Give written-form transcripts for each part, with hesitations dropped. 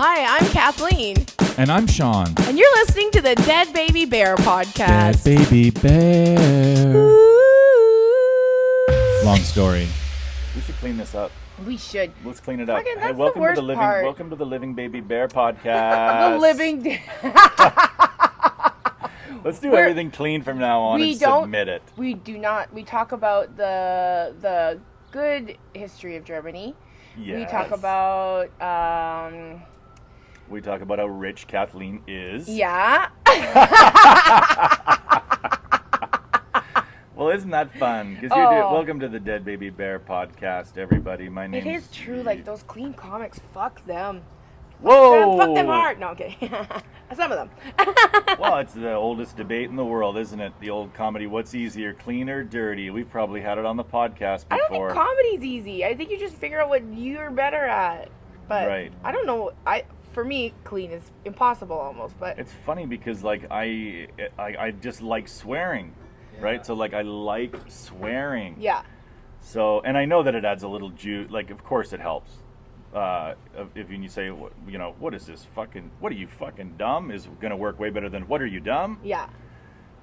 Hi, I'm Kathleen. And I'm Sean. And you're listening to the Dead Baby Bear podcast. Dead Baby Bear. Ooh. Long story. We should clean this up. We should. Let's clean it up. Fucking, that's welcome the worst to the living. part. Welcome to the Living Baby Bear podcast. The living. Let's do everything clean from now on and submit it. We do not. We talk about the good history of Germany. Yes. We talk about. We talk about how rich Kathleen is. Yeah. Well, isn't that fun? Because welcome to the Dead Baby Bear podcast, everybody. My name It is true. Like those clean comics. Fuck them. Whoa! Fuck them hard. No, I'm kidding. Some of them. Well, it's the oldest debate in the world, isn't it? The old comedy. What's easier, clean or dirty? We've probably had it on the podcast before. I don't think comedy's easy. I think you just figure out what you're better at. But right. I don't know. For me, clean is impossible almost. But it's funny because like I just like swearing, right? So like I like swearing. Yeah. So and I know that it adds a little juice. Like of course it helps. If you say, you know, what is this fucking? What are you fucking dumb? Is gonna work way better than what are you dumb? Yeah.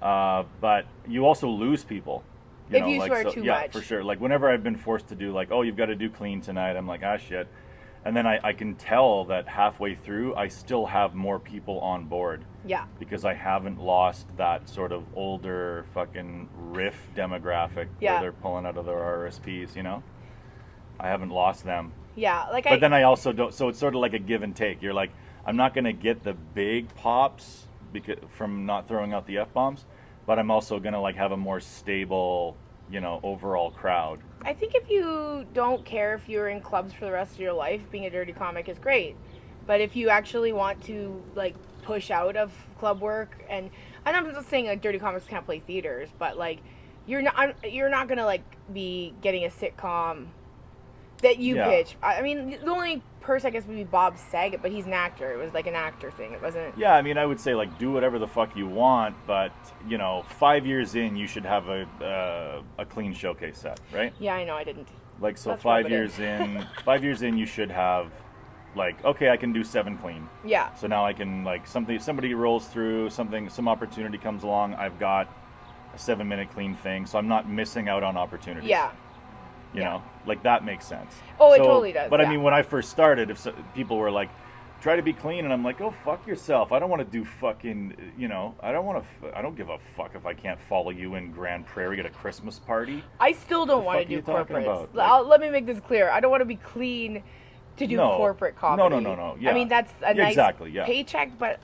But you also lose people. If you swear too much. Yeah, for sure. Like whenever I've been forced to do like, oh, you've got to do clean tonight. I'm like, ah, shit. And then I can tell that halfway through, I still have more people on board. Yeah. Because I haven't lost that sort of older fucking riff demographic where they're pulling out of their RSPs, you know? I haven't lost them. Yeah. But then I also don't, so it's sort of like a give and take. You're like, I'm not going to get the big pops from not throwing out the F-bombs, but I'm also going to like have a more stable, you know, overall crowd. I think if you don't care if you're in clubs for the rest of your life, being a dirty comic is great. But if you actually want to like push out of club work, and I'm not saying like dirty comics can't play theaters, but like you're not gonna like be getting a sitcom that you pitch. I mean, the only person I guess would be Bob Saget, but he's an actor. It was like an actor thing. It wasn't. Yeah, I mean, I would say like do whatever the fuck you want, but you know, 5 years in, you should have a clean showcase set, right? Yeah, I know. I didn't. Like so, 5 years in, 5 years in, you should have like, okay, I can do 7 clean. Yeah. So now I can like somebody rolls through some opportunity comes along. I've got a 7-minute clean thing, so I'm not missing out on opportunities. Yeah. You know, like that makes sense. Oh, it totally does. But I mean, when I first started, people were like, try to be clean, and I'm like, oh, fuck yourself. I don't want to do fucking, you know, I don't give a fuck if I can't follow you in Grand Prairie at a Christmas party. I still don't want to do corporates. Let me make this clear. I don't want to be clean to do corporate comedy. No. Yeah. I mean, that's a nice paycheck, but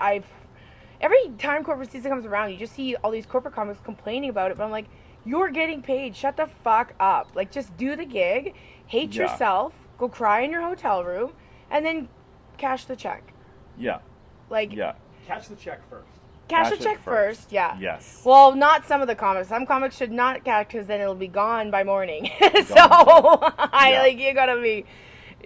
every time corporate season comes around, you just see all these corporate comics complaining about it, but I'm like, you're getting paid. Shut the fuck up. Like, just do the gig, hate yourself, go cry in your hotel room, and then cash the check. Yeah. Like, Cash the check first. Cash the check first, yeah. Yes. Well, not some of the comics. Some comics should not cash because then it'll be gone by morning. You gotta be.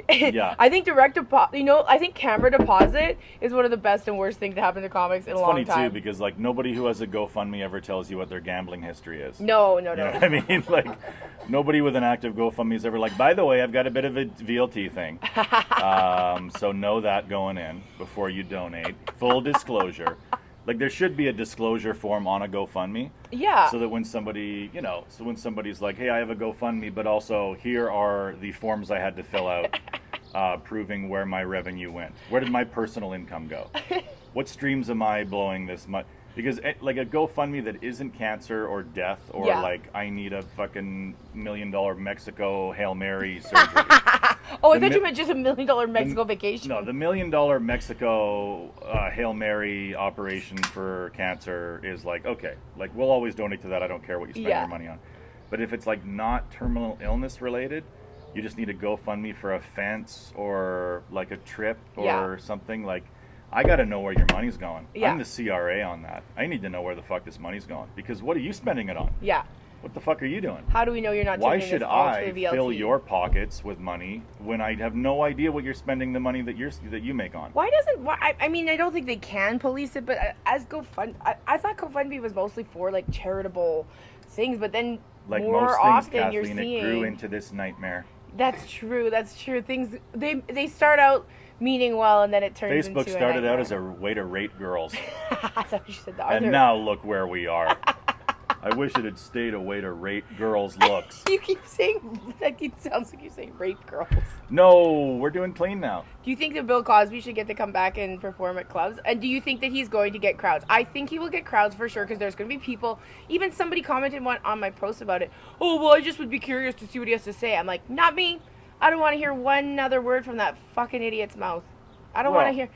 Yeah. I think direct deposit, I think camera deposit is one of the best and worst things to happen to comics in a long time. It's funny too because like nobody who has a GoFundMe ever tells you what their gambling history is. No. You know what I mean? Like nobody with an active GoFundMe is ever like, by the way, I've got a bit of a VLT thing. So know that going in before you donate. Full disclosure. Like there should be a disclosure form on a GoFundMe. Yeah. So that when somebody, when somebody's like, hey, I have a GoFundMe, but also here are the forms I had to fill out proving where my revenue went. Where did my personal income go? What streams am I blowing this much? Because like a GoFundMe that isn't cancer or death or like I need a fucking $1 million Mexico Hail Mary surgery. Oh, I thought you meant just $1 million Mexico vacation. No, the $1 million Mexico Hail Mary operation for cancer is like, okay, like we'll always donate to that. I don't care what you spend your money on. But if it's like not terminal illness related, you just need a GoFundMe for a fence or like a trip or something. Like, I got to know where your money's going. Yeah. I'm the CRA on that. I need to know where the fuck this money's going. Because what are you spending it on? Yeah. What the fuck are you doing? How do we know you're not Why taking should this all to I the VLT? fill your pockets with money when I have no idea what you're spending the money that you make on? I mean, I don't think they can police it, but as GoFundMe, I thought GoFundMe was mostly for like charitable things, but then Like more most things, often Kathleen, you're seeing it grew into this nightmare. That's true. That's true. Things they start out meaning well, and then it turns into Facebook started out as a way to rate girls, I thought you said that. and now look where we are. I wish it had stayed a way to rate girls' looks. You keep saying like it sounds like you're saying rape girls. No, we're doing clean now. Do you think that Bill Cosby should get to come back and perform at clubs? And do you think that he's going to get crowds? I think he will get crowds for sure, because there's going to be people. Even somebody commented on my post about it. Oh, well, I just would be curious to see what he has to say. I'm like, not me. I don't want to hear one other word from that fucking idiot's mouth. I don't want to hear.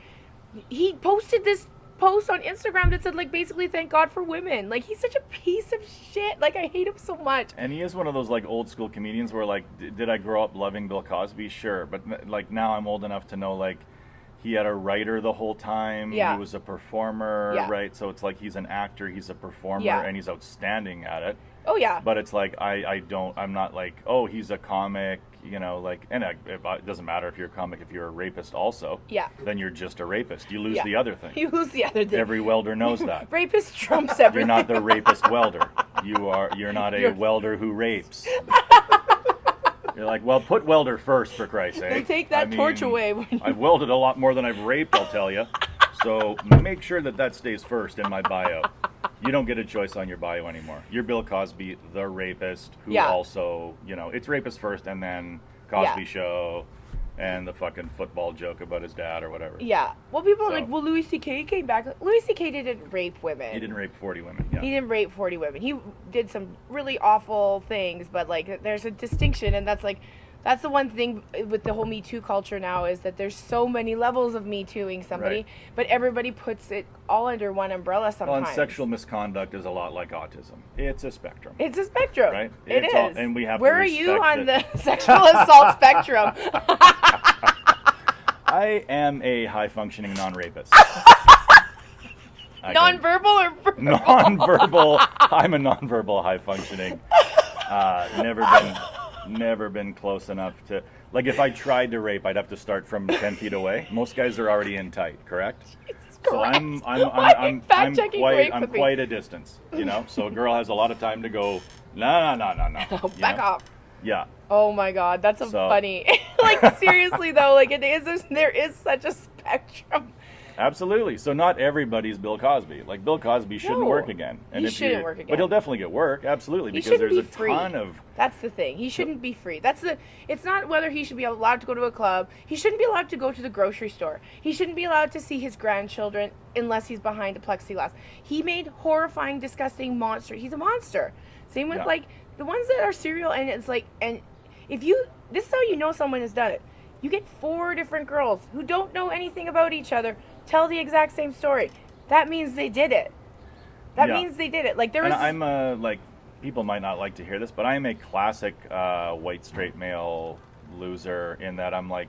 He posted this post on Instagram that said, like, basically, thank God for women. Like, he's such a piece of shit. Like, I hate him so much. And he is one of those, like, old school comedians where, like, did I grow up loving Bill Cosby? Sure. But, like, now I'm old enough to know, like, he had a writer the whole time. Yeah. He was a performer, Yeah. right? So it's like he's an actor, he's a performer, Yeah. and he's outstanding at it. Oh, yeah. But it's like, I'm not like, oh, he's a comic, you know, like, and it doesn't matter if you're a comic, if you're a rapist also. Yeah. Then you're just a rapist. You lose Yeah. the other thing. You lose the other thing. Every welder knows that. Rapist trumps everything. You're not the rapist welder. You're not a welder who rapes. You're like, well, put welder first, for Christ's sake. They take that torch away. I've welded a lot more than I've raped, I'll tell you. So make sure that stays first in my bio. You don't get a choice on your bio anymore. You're Bill Cosby, the rapist, who also, you know, it's rapist first, and then Cosby Show, and the fucking football joke about his dad or whatever. Yeah. Well, people are like, well, Louis C.K. came back. Louis C.K. didn't rape women. He didn't rape 40 women. Yeah. He didn't rape 40 women. He did some really awful things, but, like, there's a distinction, and that's, like, that's the one thing with the whole Me Too culture now, is that there's so many levels of Me Tooing somebody, Right. but everybody puts it all under one umbrella sometimes. Well, and sexual misconduct is a lot like autism. It's a spectrum. It's a spectrum. Right? It It's is. all- and we have to Where are you respect on it. the sexual assault spectrum? I am a high-functioning non-rapist. Non-verbal or verbal? Non-verbal. I'm a non-verbal high-functioning. Never been close enough to. Like, if I tried to rape, I'd have to start from 10 feet away. Most guys are already in tight, correct? So I'm quite a distance, you know. So a girl has a lot of time to go. No. Back off. Yeah. Oh my God, that's funny. Like, seriously though, like, there is such a spectrum. Absolutely. So not everybody's Bill Cosby. Like, Bill Cosby shouldn't work again. He shouldn't work again. But he'll definitely get work. Absolutely, He because shouldn't there's be a free. ton of. That's the thing. He shouldn't be free. It's not whether he should be allowed to go to a club. He shouldn't be allowed to go to the grocery store. He shouldn't be allowed to see his grandchildren unless he's behind a plexiglass. He made horrifying, disgusting monsters. He's a monster. Same with like the ones that are serial, and it's like, and this is how you know someone has done it. You get 4 different girls who don't know anything about each other tell the exact same story. That means they did it. That means they did it. Like, there was. And I'm like, people might not like to hear this, but I am a classic white straight male loser in that I'm like,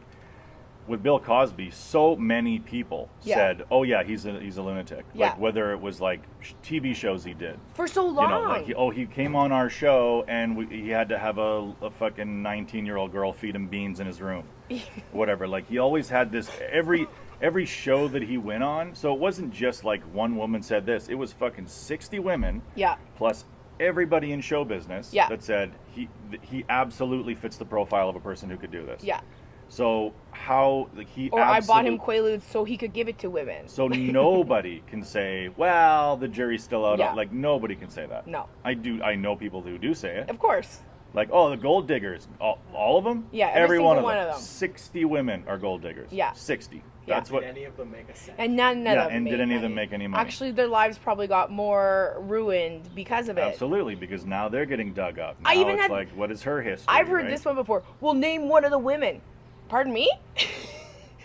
with Bill Cosby, so many people said, "Oh yeah, he's a lunatic." Yeah. Like, whether it was like TV shows he did for so long. You know, like he came on our show and he had to have a fucking 19-year-old girl feed him beans in his room, whatever. Like, he always had this every show that he went on. So it wasn't just like one woman said this; it was fucking 60 women. Yeah. Plus everybody in show business that said he absolutely fits the profile of a person who could do this. Yeah. So how he or I bought him Quaaludes so he could give it to women. So nobody can say, well, the jury's still out. Yeah. Like, nobody can say that. No. I know people who do say it. Of course. Like, oh, the gold diggers, all of them? Yeah, every one of them. 60 women are gold diggers. Yeah. 60. Yeah. That's what. Did any of them make a cent? And none of them. And did any of them make any money? Actually, their lives probably got more ruined because of it. Absolutely, because now they're getting dug up. Now it's like, what is her history? I've heard this one before. Well, name one of the women. Pardon me?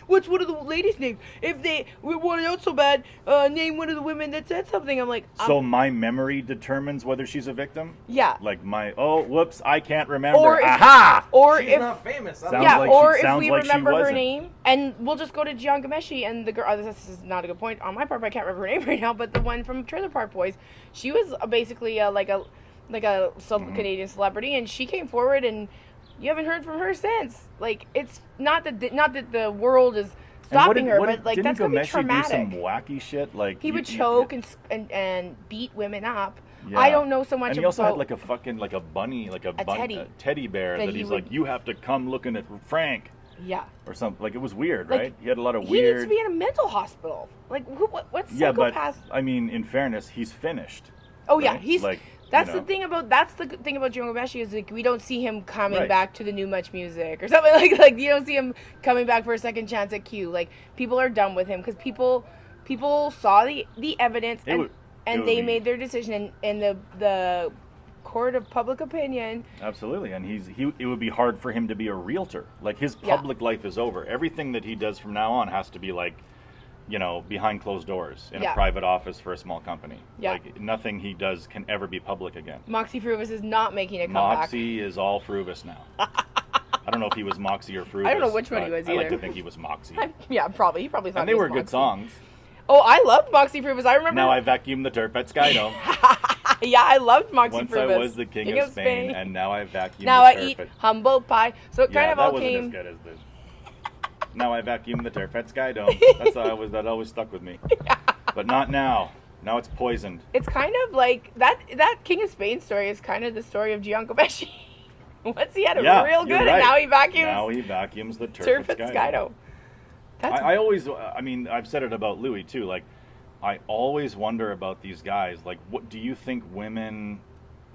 What's one of the ladies' names? If they wanted out so bad, name one of the women that said something. I'm like, so my memory determines whether she's a victim? Yeah. Like whoops, I can't remember. Or Aha! Or she's not famous. Sounds yeah, like or she, if we like remember her wasn't. name, and we'll just go to Jian Gameshi and the girl. Oh, this is not a good point on my part, but I can't remember her name right now. But the one from Trailer Park Boys, she was basically like a Canadian celebrity, and she came forward, and you haven't heard from her since. Like, it's not that the world is stopping her, but that's gonna be traumatic. Do some wacky shit? Like, he would choke and beat women up. Yeah. I don't know so much And he about... also had like a fucking, like a bunny, like a teddy bear that that he he's would- like, you have to come looking at Frank. Yeah. Or something. Like, it was weird, Like, right? He had a lot of He weird... needs to be in a mental hospital. Like, what's Yeah, but, psychopath? I mean, in fairness, he's finished. Oh yeah, right? he's like, that's you know. the thing about John Gomeshi is like we don't see him coming Right. back to the New Much Music or something like you don't see him coming back for a second chance at Q. Like people are done with him because people saw the evidence It would they be- made their decision and the court of public opinion. Absolutely, and it would be hard for him to be a realtor. Like, his Yeah. public life is over. Everything that he does from now on has to be like, you know, behind closed doors in Yeah. a private office for a small company. Yeah. Like, nothing he does can ever be public again. Moxie Fruvis is not making a comeback. Moxie is all Fruvis now. I don't know if he was Moxie or Fruvis. I don't know which one he but was I like either. to think he was Moxie. Yeah, probably. He probably thought And he they was were good Moxie. songs. Oh, I loved Moxie Fruvis. I remember. Now I vacuum the turf at Skydome. Yeah, I loved Moxie Once Fruvis. I was the king of Spain, and now I vacuum Now the I turf eat at... humble pie. So it Yeah, kind of that all wasn't came. as good as the... Now I vacuum the turf at Skydome. That always stuck with me. But not now. Now it's poisoned. It's kind of like that King of Spain story is kind of the story of Gianco Pesci. Once he had it Yeah, real you're good, right. and now he vacuums Now he vacuums the turf at Skydome. That's I always, I mean, I've said it about Louis too. Like, I always wonder about these guys. Like, what do you think women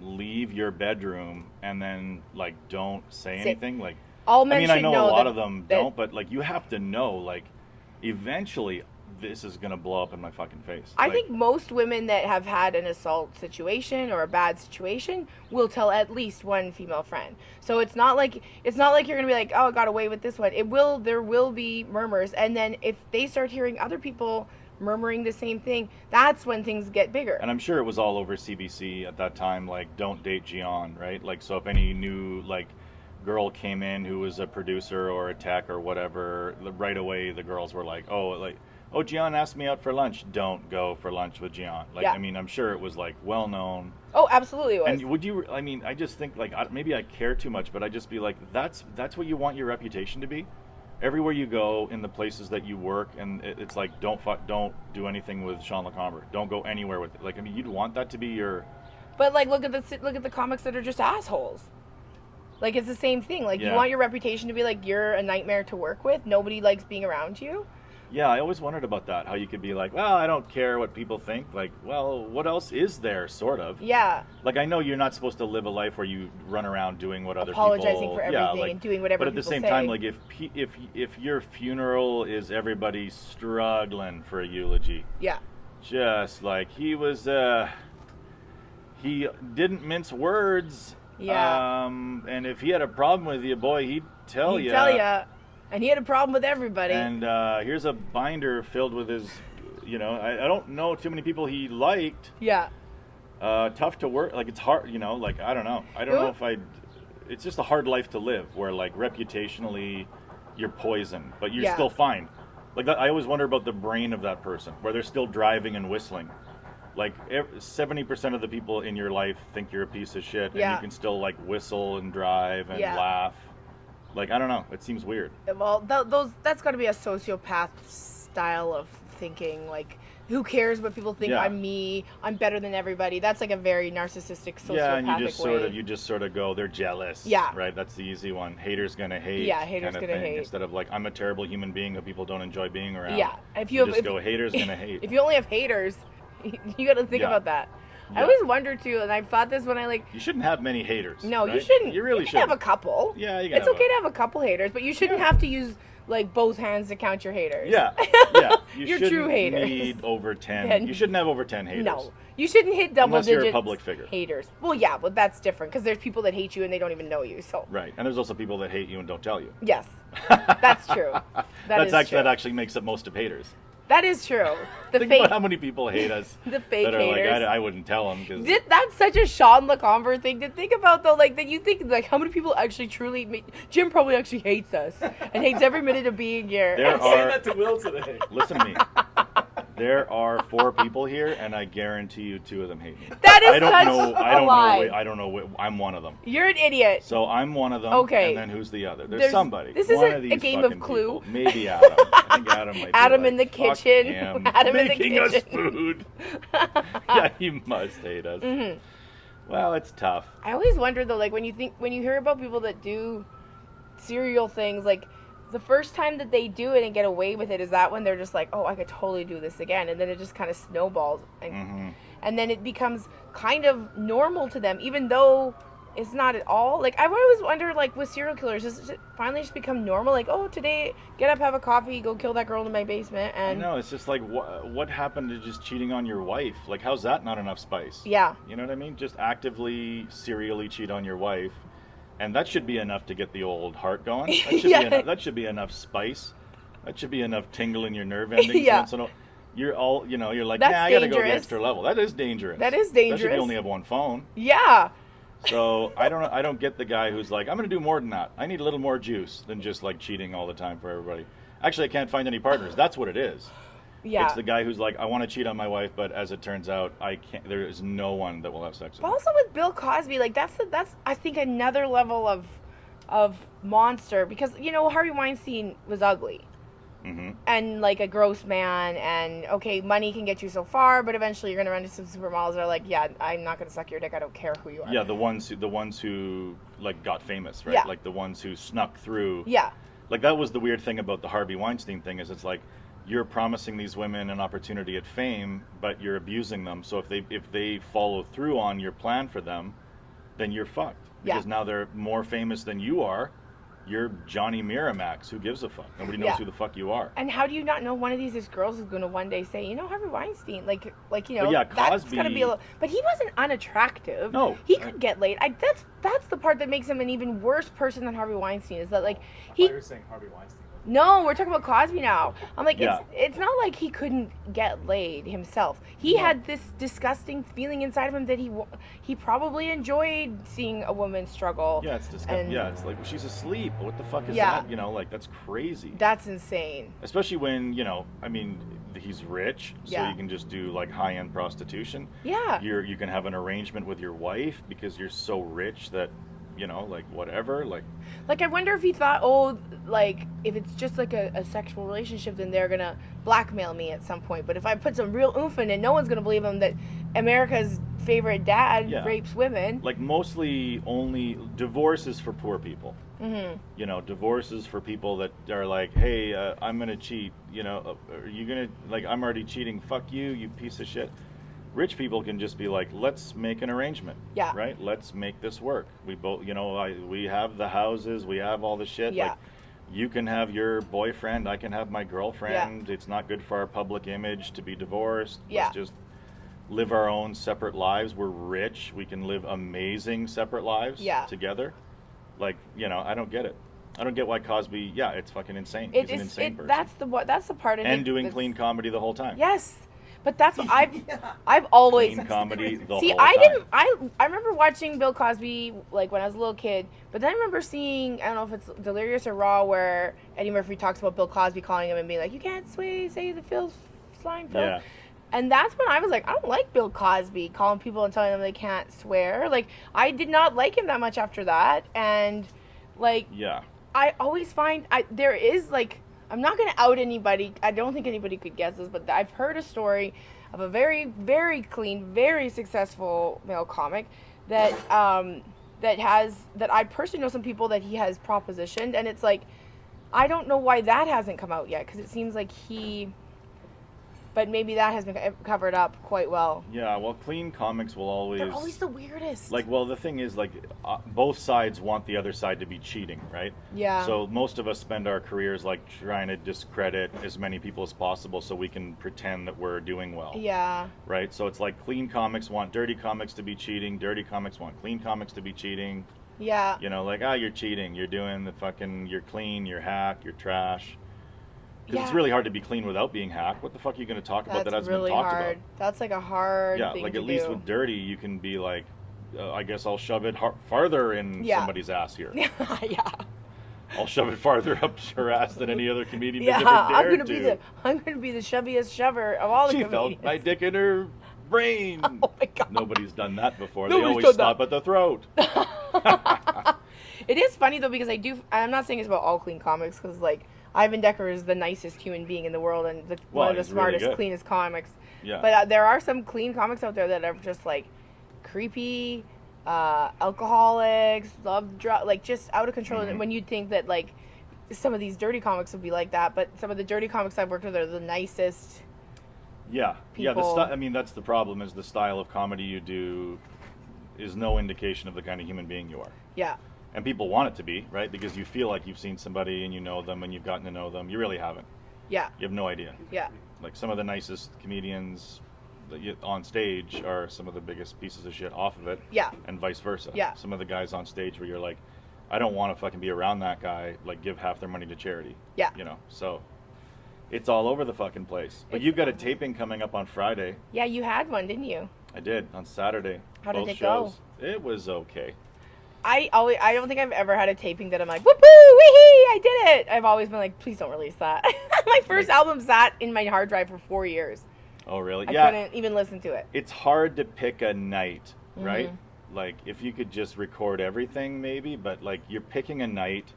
leave your bedroom and then like don't say anything? Like, all men I mean, I should know know a lot that- of them that- don't, but like, you have to know, like, eventually this is gonna blow up in my fucking face. I Like, think most women that have had an assault situation or a bad situation will tell at least one female friend. So it's not like you're gonna be like, oh, I got away with this one. There will be murmurs, and then if they start hearing other people murmuring the same thing, that's when things get bigger. And I'm sure it was all over CBC at that time, like, don't date Gian, right? Like, so if any new, like, girl came in who was a producer or a tech or whatever, right away the girls were like, oh, Gian asked me out for lunch. Don't go for lunch with Gian. Like, Yeah. I mean, I'm sure it was, like, well known. Oh, absolutely it was. And would you, I mean, I just think, like, maybe I care too much, but I just be like, that's what you want your reputation to be? Everywhere you go, in the places that you work, and it's like, don't do anything with Sean LeComber. Don't go anywhere with it. Like, I mean, you'd want that to be your... But like, look at the comics that are just assholes. Like, it's the same thing. Like, you Yeah. want your reputation to be like you're a nightmare to work with. Nobody likes being around you. Yeah, I always wondered about that. How you could be like, well, I don't care what people think. Like, well, what else is there, sort of? Yeah. Like, I know you're not supposed to live a life where you run around doing what other people... Apologizing for everything and doing whatever But at the people same say. time, like, if your funeral is everybody struggling for a eulogy, Yeah. just like he was, he didn't mince words. Yeah. And if he had a problem with you, boy, he'd tell He'd you. tell ya. And he had a problem with everybody. And here's a binder filled with his, you know, I don't know too many people he liked. Yeah. Tough to work, like, it's hard, you know, like, I don't know. I don't know if it's just a hard life to live where, like, reputationally you're poisoned, but you're Yeah. still fine. Like, I always wonder about the brain of that person, where they're still driving and whistling. Like, 70% of the people in your life think you're a piece of shit, and Yeah. you can still, like, whistle and drive and Yeah. laugh. Like, I don't know. It seems weird. Well, that's got to be a sociopath style of thinking. Like, who cares what people think? Yeah. I'm me. I'm better than everybody. That's like a very narcissistic sociopathic Yeah, and way. you just sort of go, they're jealous. Yeah. Right? That's the easy one. Haters gonna hate. Yeah, haters kind of gonna thing. hate. Instead of like, I'm a terrible human being who people don't enjoy being around. Yeah. If you just go, haters gonna hate. If you only have haters, you got to think Yeah. about that. I Yeah. always wonder too, and I've thought this when I like. You shouldn't have many haters. No, you right? shouldn't. You really can should have a couple. Yeah, you can It's have okay to have a couple haters, but you shouldn't have to use like both hands to count your haters. Yeah, yeah. You Your shouldn't true haters. need over 10. Ten. You shouldn't have over 10 haters. No, you shouldn't hit double Unless you're a digits. public figure. Haters. Well, yeah, but that's different because there's people that hate you and they don't even know you. So Right, and there's also people that hate you and don't tell you. yes, that's true. That is true. That actually makes up most of haters. That is true. The Think fake. about how many people hate us. The fake that are haters. like, I wouldn't tell them because. That's such a Sean LeComber thing to think about, though. Like, that you think, like, how many people actually truly... Jim probably actually hates us and hates every minute of being here. There I was saying are. that to Will today. Listen to me. There are 4 people here, and I guarantee you 2 of them hate me. That is I don't such know. a lie. I don't know. I'm one of them. You're an idiot. So I'm one of them. Okay. And then who's the other? There's somebody. This one isn't of these a game of fucking Clue. people. Maybe Adam. I think Adam might be Adam like, in the "Fuck kitchen. him, Adam in the making us kitchen." food. Yeah, he must hate us. Mm-hmm. Well, it's tough. I always wonder though, like when you hear about people that do serial things, like the first time that they do it and get away with it, is that when they're just like, oh, I could totally do this again, and then it just kind of snowballs, and then it becomes kind of normal to them, even though it's not at all. Like I've always wondered, like with serial killers, does it finally just become normal? Like, oh, today, get up, have a coffee, go kill that girl in my basement, and I know, it's just like, what happened to just cheating on your wife? Like, how's that not enough spice? Yeah. You know what I mean? Just actively, serially cheat on your wife. And that should be enough to get the old heart going. That should, Yeah. be, enough, that should be enough spice. That should be enough tingle in your nerve endings. Yeah. Once in a, you're all, you're like, That's I gotta go the dangerous. extra level. That is dangerous. That is Especially if dangerous. you only have one phone. Yeah. So I don't get the guy who's like, I'm gonna do more than that. I need a little more juice than just like cheating all the time for everybody. Actually, I can't find any partners. That's what it is. Yeah. It's the guy who's like, I want to cheat on my wife, but as it turns out, I can't. There is no one that will have sex with But me. also with Bill Cosby, like that's I think another level of monster, because Harvey Weinstein was ugly. Mm-hmm. And like a gross man, and okay, money can get you so far, but eventually you're gonna run into some supermodels that are like, yeah, I'm not gonna suck your dick, I don't care who you are. Yeah, the ones who like got famous, right? Yeah. Like the ones who snuck through. Yeah. Like that was the weird thing about the Harvey Weinstein thing, is it's like you're promising these women an opportunity at fame, but you're abusing them. So if they follow through on your plan for them, then you're fucked. Because now they're more famous than you are. You're Johnny Miramax. Who gives a fuck? Nobody knows who the fuck you are. And how do you not know one of these girls is going to one day say, Harvey Weinstein, that's Cosby. going to be a little... But he wasn't unattractive. No. He could get laid. That's the part that makes him an even worse person than Harvey Weinstein, is that, like, you were saying Harvey Weinstein. No, we're talking about Cosby now. I'm like, Yeah. it's not like he couldn't get laid himself. He had this disgusting feeling inside of him that he probably enjoyed seeing a woman struggle. Yeah, it's disgusting. Yeah, it's like, she's asleep. What the fuck is Yeah. that? Like, that's crazy. That's insane. Especially when, he's rich, so Yeah. you can just do like high-end prostitution. Yeah. You can have an arrangement with your wife because you're so rich that, like whatever, like. Like, I wonder if he thought, if it's just like a sexual relationship, then they're gonna blackmail me at some point. But if I put some real oomph in it, no one's gonna believe him that America's favorite dad rapes women. Like, mostly only divorce is for poor people. Mm-hmm. Divorce is for people that are like, hey, I'm gonna cheat. Are you gonna, like, I'm already cheating. Fuck you, you piece of shit. Rich people can just be like, let's make an arrangement. Yeah. Right? Let's make this work. We both, we have the houses, we have all the shit. Yeah. Like, you can have your boyfriend, I can have my girlfriend. It's not good for our public image to be divorced. Yeah. Let's just live our own separate lives. We're rich. We can live amazing separate lives together. Like, I don't get it. I don't get why Cosby, it's fucking insane. He's an insane person. That's the part of it. And doing clean comedy the whole time. Yes. But that's what I've always Clean comedy the see. whole I time. didn't. I remember watching Bill Cosby like when I was a little kid. But then I remember seeing, I don't know if it's Delirious or Raw, where Eddie Murphy talks about Bill Cosby calling him and being like, "You can't say the Phil's slime Phil." Yeah. And that's when I was like, I don't like Bill Cosby calling people and telling them they can't swear. Like, I did not like him that much after that. And like, I always find there is like. I'm not going to out anybody. I don't think anybody could guess this, but I've heard a story of a very, very clean, very successful male comic that that I personally know some people that he has propositioned, and it's like, I don't know why that hasn't come out yet, because it seems like but maybe that has been covered up quite well. Yeah, well, clean comics will always... They're always the weirdest. Like, well, the thing is, like, both sides want the other side to be cheating, right? Yeah. So most of us spend our careers, like, trying to discredit as many people as possible so we can pretend that we're doing well. Yeah. Right? So it's like clean comics want dirty comics to be cheating. Dirty comics want clean comics to be cheating. Yeah. Like, you're cheating. You're doing the fucking... You're clean. You're hack. You're trash. Because it's really hard to be clean without being hacked. What the fuck are you going to talk about that hasn't been talked about? That's like a hard thing to do. Yeah, like at least with dirty, you can be like, I guess I'll shove it farther in somebody's ass here. Yeah. I'll shove it farther up her ass than any other comedian Yeah, has ever I'm dared gonna be the shoviest shover of all the She comedians. felt my dick in her brain. Oh my God. Nobody's done that before. Nobody's They always done stop that. at the throat. It is funny though because I'm not saying it's about all clean comics because like Ivan Decker is the nicest human being in the world and one of the he's really smartest, good. cleanest comics. Yeah. But there are some clean comics out there that are just like creepy, alcoholics, love drug, like just out of control. Mm-hmm. And when you'd think that like some of these dirty comics would be like that, but some of the dirty comics I've worked with are the nicest. Yeah. Yeah. People. I mean, that's the problem. Is the style of comedy you do is no indication of the kind of human being you are. Yeah. And people want it to be, right? Because you feel like you've seen somebody and you know them and you've gotten to know them. You really haven't. Yeah. You have no idea. Yeah. Like some of the nicest comedians on stage are some of the biggest pieces of shit off of it. Yeah. And vice versa. Yeah. Some of the guys on stage where you're like, I don't want to fucking be around that guy. Like, give half their money to charity. Yeah. You know, so it's all over the fucking place. But you've got a taping coming up on Friday. Yeah, you had one, didn't you? I did on Saturday. How did both it go? shows. It was okay. I don't think I've ever had a taping that I'm like, whoop wee I did it. I've always been like, please don't release that. My first album sat in my hard drive for 4 years. Oh, really? I Yeah. couldn't even listen to it. It's hard to pick a night, right? Mm-hmm. Like, if you could just record everything, maybe, but like you're picking a night,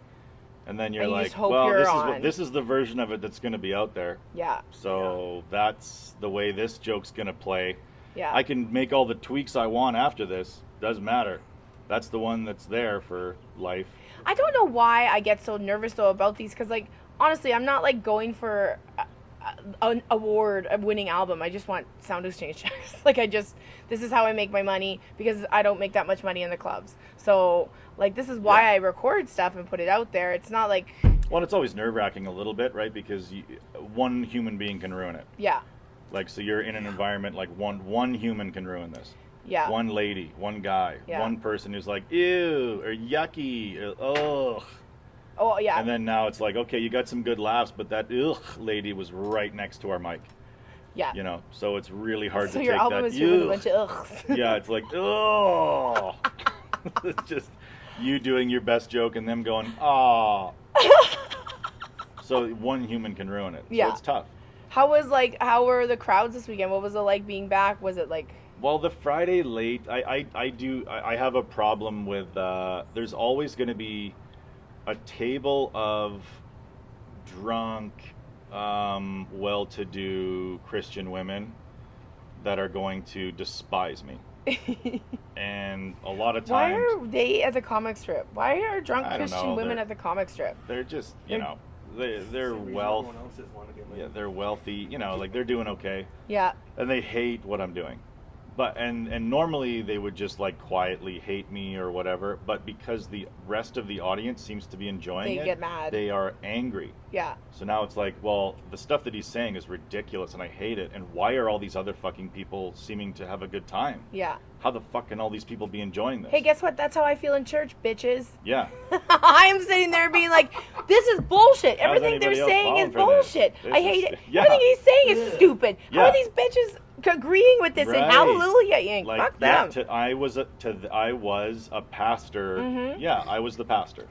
and then you're And you like, just hope well, you're this on. is this is the version of it that's going to be out there. Yeah. So that's the way this joke's going to play. Yeah. I can make all the tweaks I want after this. Doesn't matter. That's the one that's there for life. I don't know why I get so nervous though about these because like honestly I'm not like going for an award of winning album. I just want sound exchange checks. Like this is how I make my money because I don't make that much money in the clubs. So like this is why Yeah. I record stuff and put it out there. It's not like Well, it's always nerve-wracking a little bit, right? Because one human being can ruin it. yeah. Like, so you're in an environment like one human can ruin this. Yeah. One lady, one guy, Yeah. one person who's like, ew, or yucky, or ugh. Oh yeah. And then now it's like, okay, you got some good laughs, but that ugh lady was right next to our mic. yeah. You know, so it's really hard So to your take album that. is filled with a "Ugh." bunch of ugh. Yeah, it's like, oh. It's just you doing your best joke and them going, ah. So one human can ruin it. Yeah. So it's tough. How were the crowds this weekend? What was it like being back? Was it like Well, the Friday late, I have a problem with, there's always going to be a table of drunk, well-to-do Christian women that are going to despise me. And a lot of why times, are they at the comic strip? Why are drunk I don't Christian know, women they're- at the comic strip? they're just, you They're- know, they're wealth. Yeah, they're wealthy, you know, like they're doing okay. Yeah. And they hate what I'm doing. But and normally they would just like quietly hate me or whatever, but because the rest of the audience seems to be enjoying They it, get mad. they are angry. Yeah. So now it's like, well, the stuff that he's saying is ridiculous and I hate it, and why are all these other fucking people seeming to have a good time? Yeah. How the fuck can all these people be enjoying this? Hey, guess what? That's how I feel in church, bitches. Yeah. I am sitting there being like, this is bullshit. How's Everything they're anybody else saying falling is for this? bullshit. This I is- hate it. yeah. Everything he's saying is stupid. How Yeah. are these bitches agreeing with this Right. and hallelujah? Like, Fuck yeah, them. I was a pastor. Mhm. Yeah, I was the pastor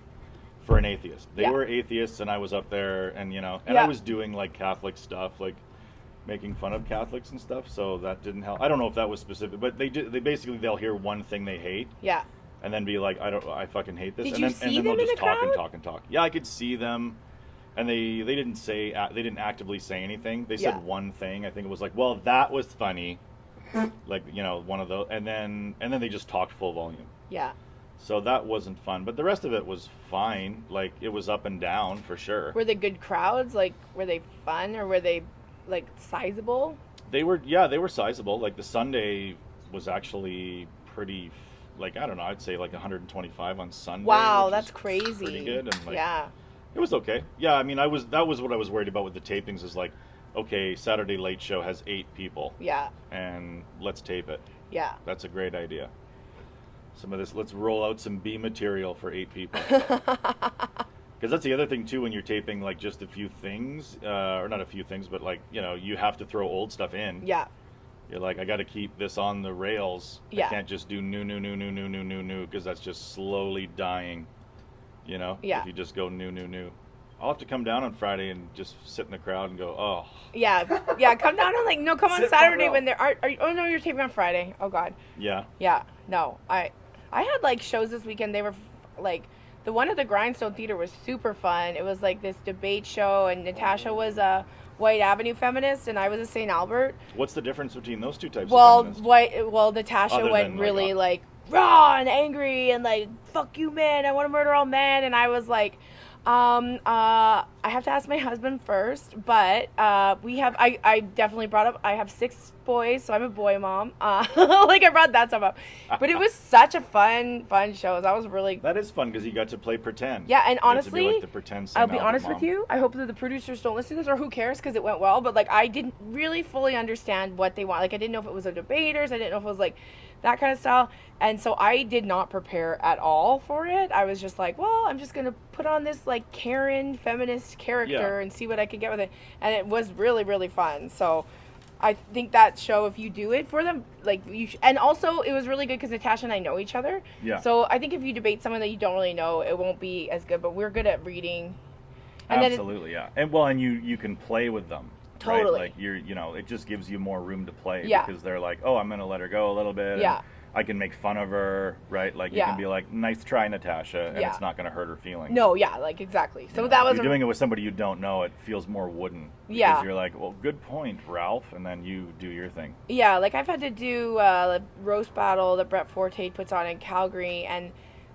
for an atheist. They Yeah. were atheists, and I was up there, and you know, and Yeah. I was doing like Catholic stuff, like making fun of Catholics and stuff. So that didn't help. I don't know if that was specific, but they basically they'll hear one thing they hate, Yeah. and then be like, I fucking hate this, Did and you then see and then them they'll in just the talk and crowd? talk and talk. Yeah, I could see them. And they didn't actively say anything. They said Yeah. one thing. I think it was like, well, that was funny. Like, you know, one of those, and then they just talked full volume. Yeah. So that wasn't fun, but the rest of it was fine. Like, it was up and down for sure. Were they good crowds? Like, were they fun or were they like sizable? They were sizable. Like the Sunday was actually pretty, like, I don't know, I'd say like 125 on Sunday. Wow, which that's is crazy. Pretty good. And like, yeah. it was okay. Yeah, I mean, that was what I was worried about with the tapings is like, okay, Saturday Late Show has 8 people. Yeah. And let's tape it. Yeah. That's a great idea. Some of this, let's roll out some B material for 8 people. Because that's the other thing too when you're taping like just a few things, or not a few things, but like, you know, you have to throw old stuff in. Yeah. You're like, I got to keep this on the rails. Yeah. I can't just do new, because that's just slowly dying. You know? Yeah. If you just go new. I'll have to come down on Friday and just sit in the crowd and go, oh. Yeah, come down on come on Sit Saturday front row. when there are oh no, you're taping on Friday. Oh God. Yeah. Yeah, no, I had shows this weekend. They were the one at the Grindstone Theater was super fun. It was this debate show, and Natasha was a White Avenue feminist, and I was a St. Albert. What's the difference between those two types Well, of feminists? Natasha Other went than, really raw and angry and fuck you, man, I want to murder all men, and I was I have to ask my husband first, but I definitely brought up, I have 6 boys, so I'm a boy mom. I brought that stuff up. But it was such a fun show. That was really... That is fun because you got to play pretend. Yeah, and You get to honestly, be the pretend St. I'll be Albert honest mom. with you, I hope that the producers don't listen to this, or who cares, because it went well, but I didn't really fully understand what they want. I didn't know if it was a debaters, I didn't know if it was that kind of style, and so I did not prepare at all for it. I was just I'm just gonna put on this Karen feminist character and see what I could get with it, and it was really, really fun. So I think that show, if you do it for them, and also it was really good because Natasha and I know each other. Yeah. So I think if you debate someone that you don't really know, it won't be as good. But we're good at reading. And Absolutely, yeah. And you can play with them. Totally. Right? It just gives you more room to play. Yeah. Because they're oh, I'm gonna let her go a little bit. Yeah. And I can make fun of her, right? You can be nice try, Natasha, and it's not gonna hurt her feelings. No, yeah, exactly. So You know, that if was you're doing it with somebody you don't know, it feels more wooden. Yeah. Because you're well, good point, Ralph, and then you do your thing. Yeah, I've had to do a roast battle that Brett Forte puts on in Calgary, and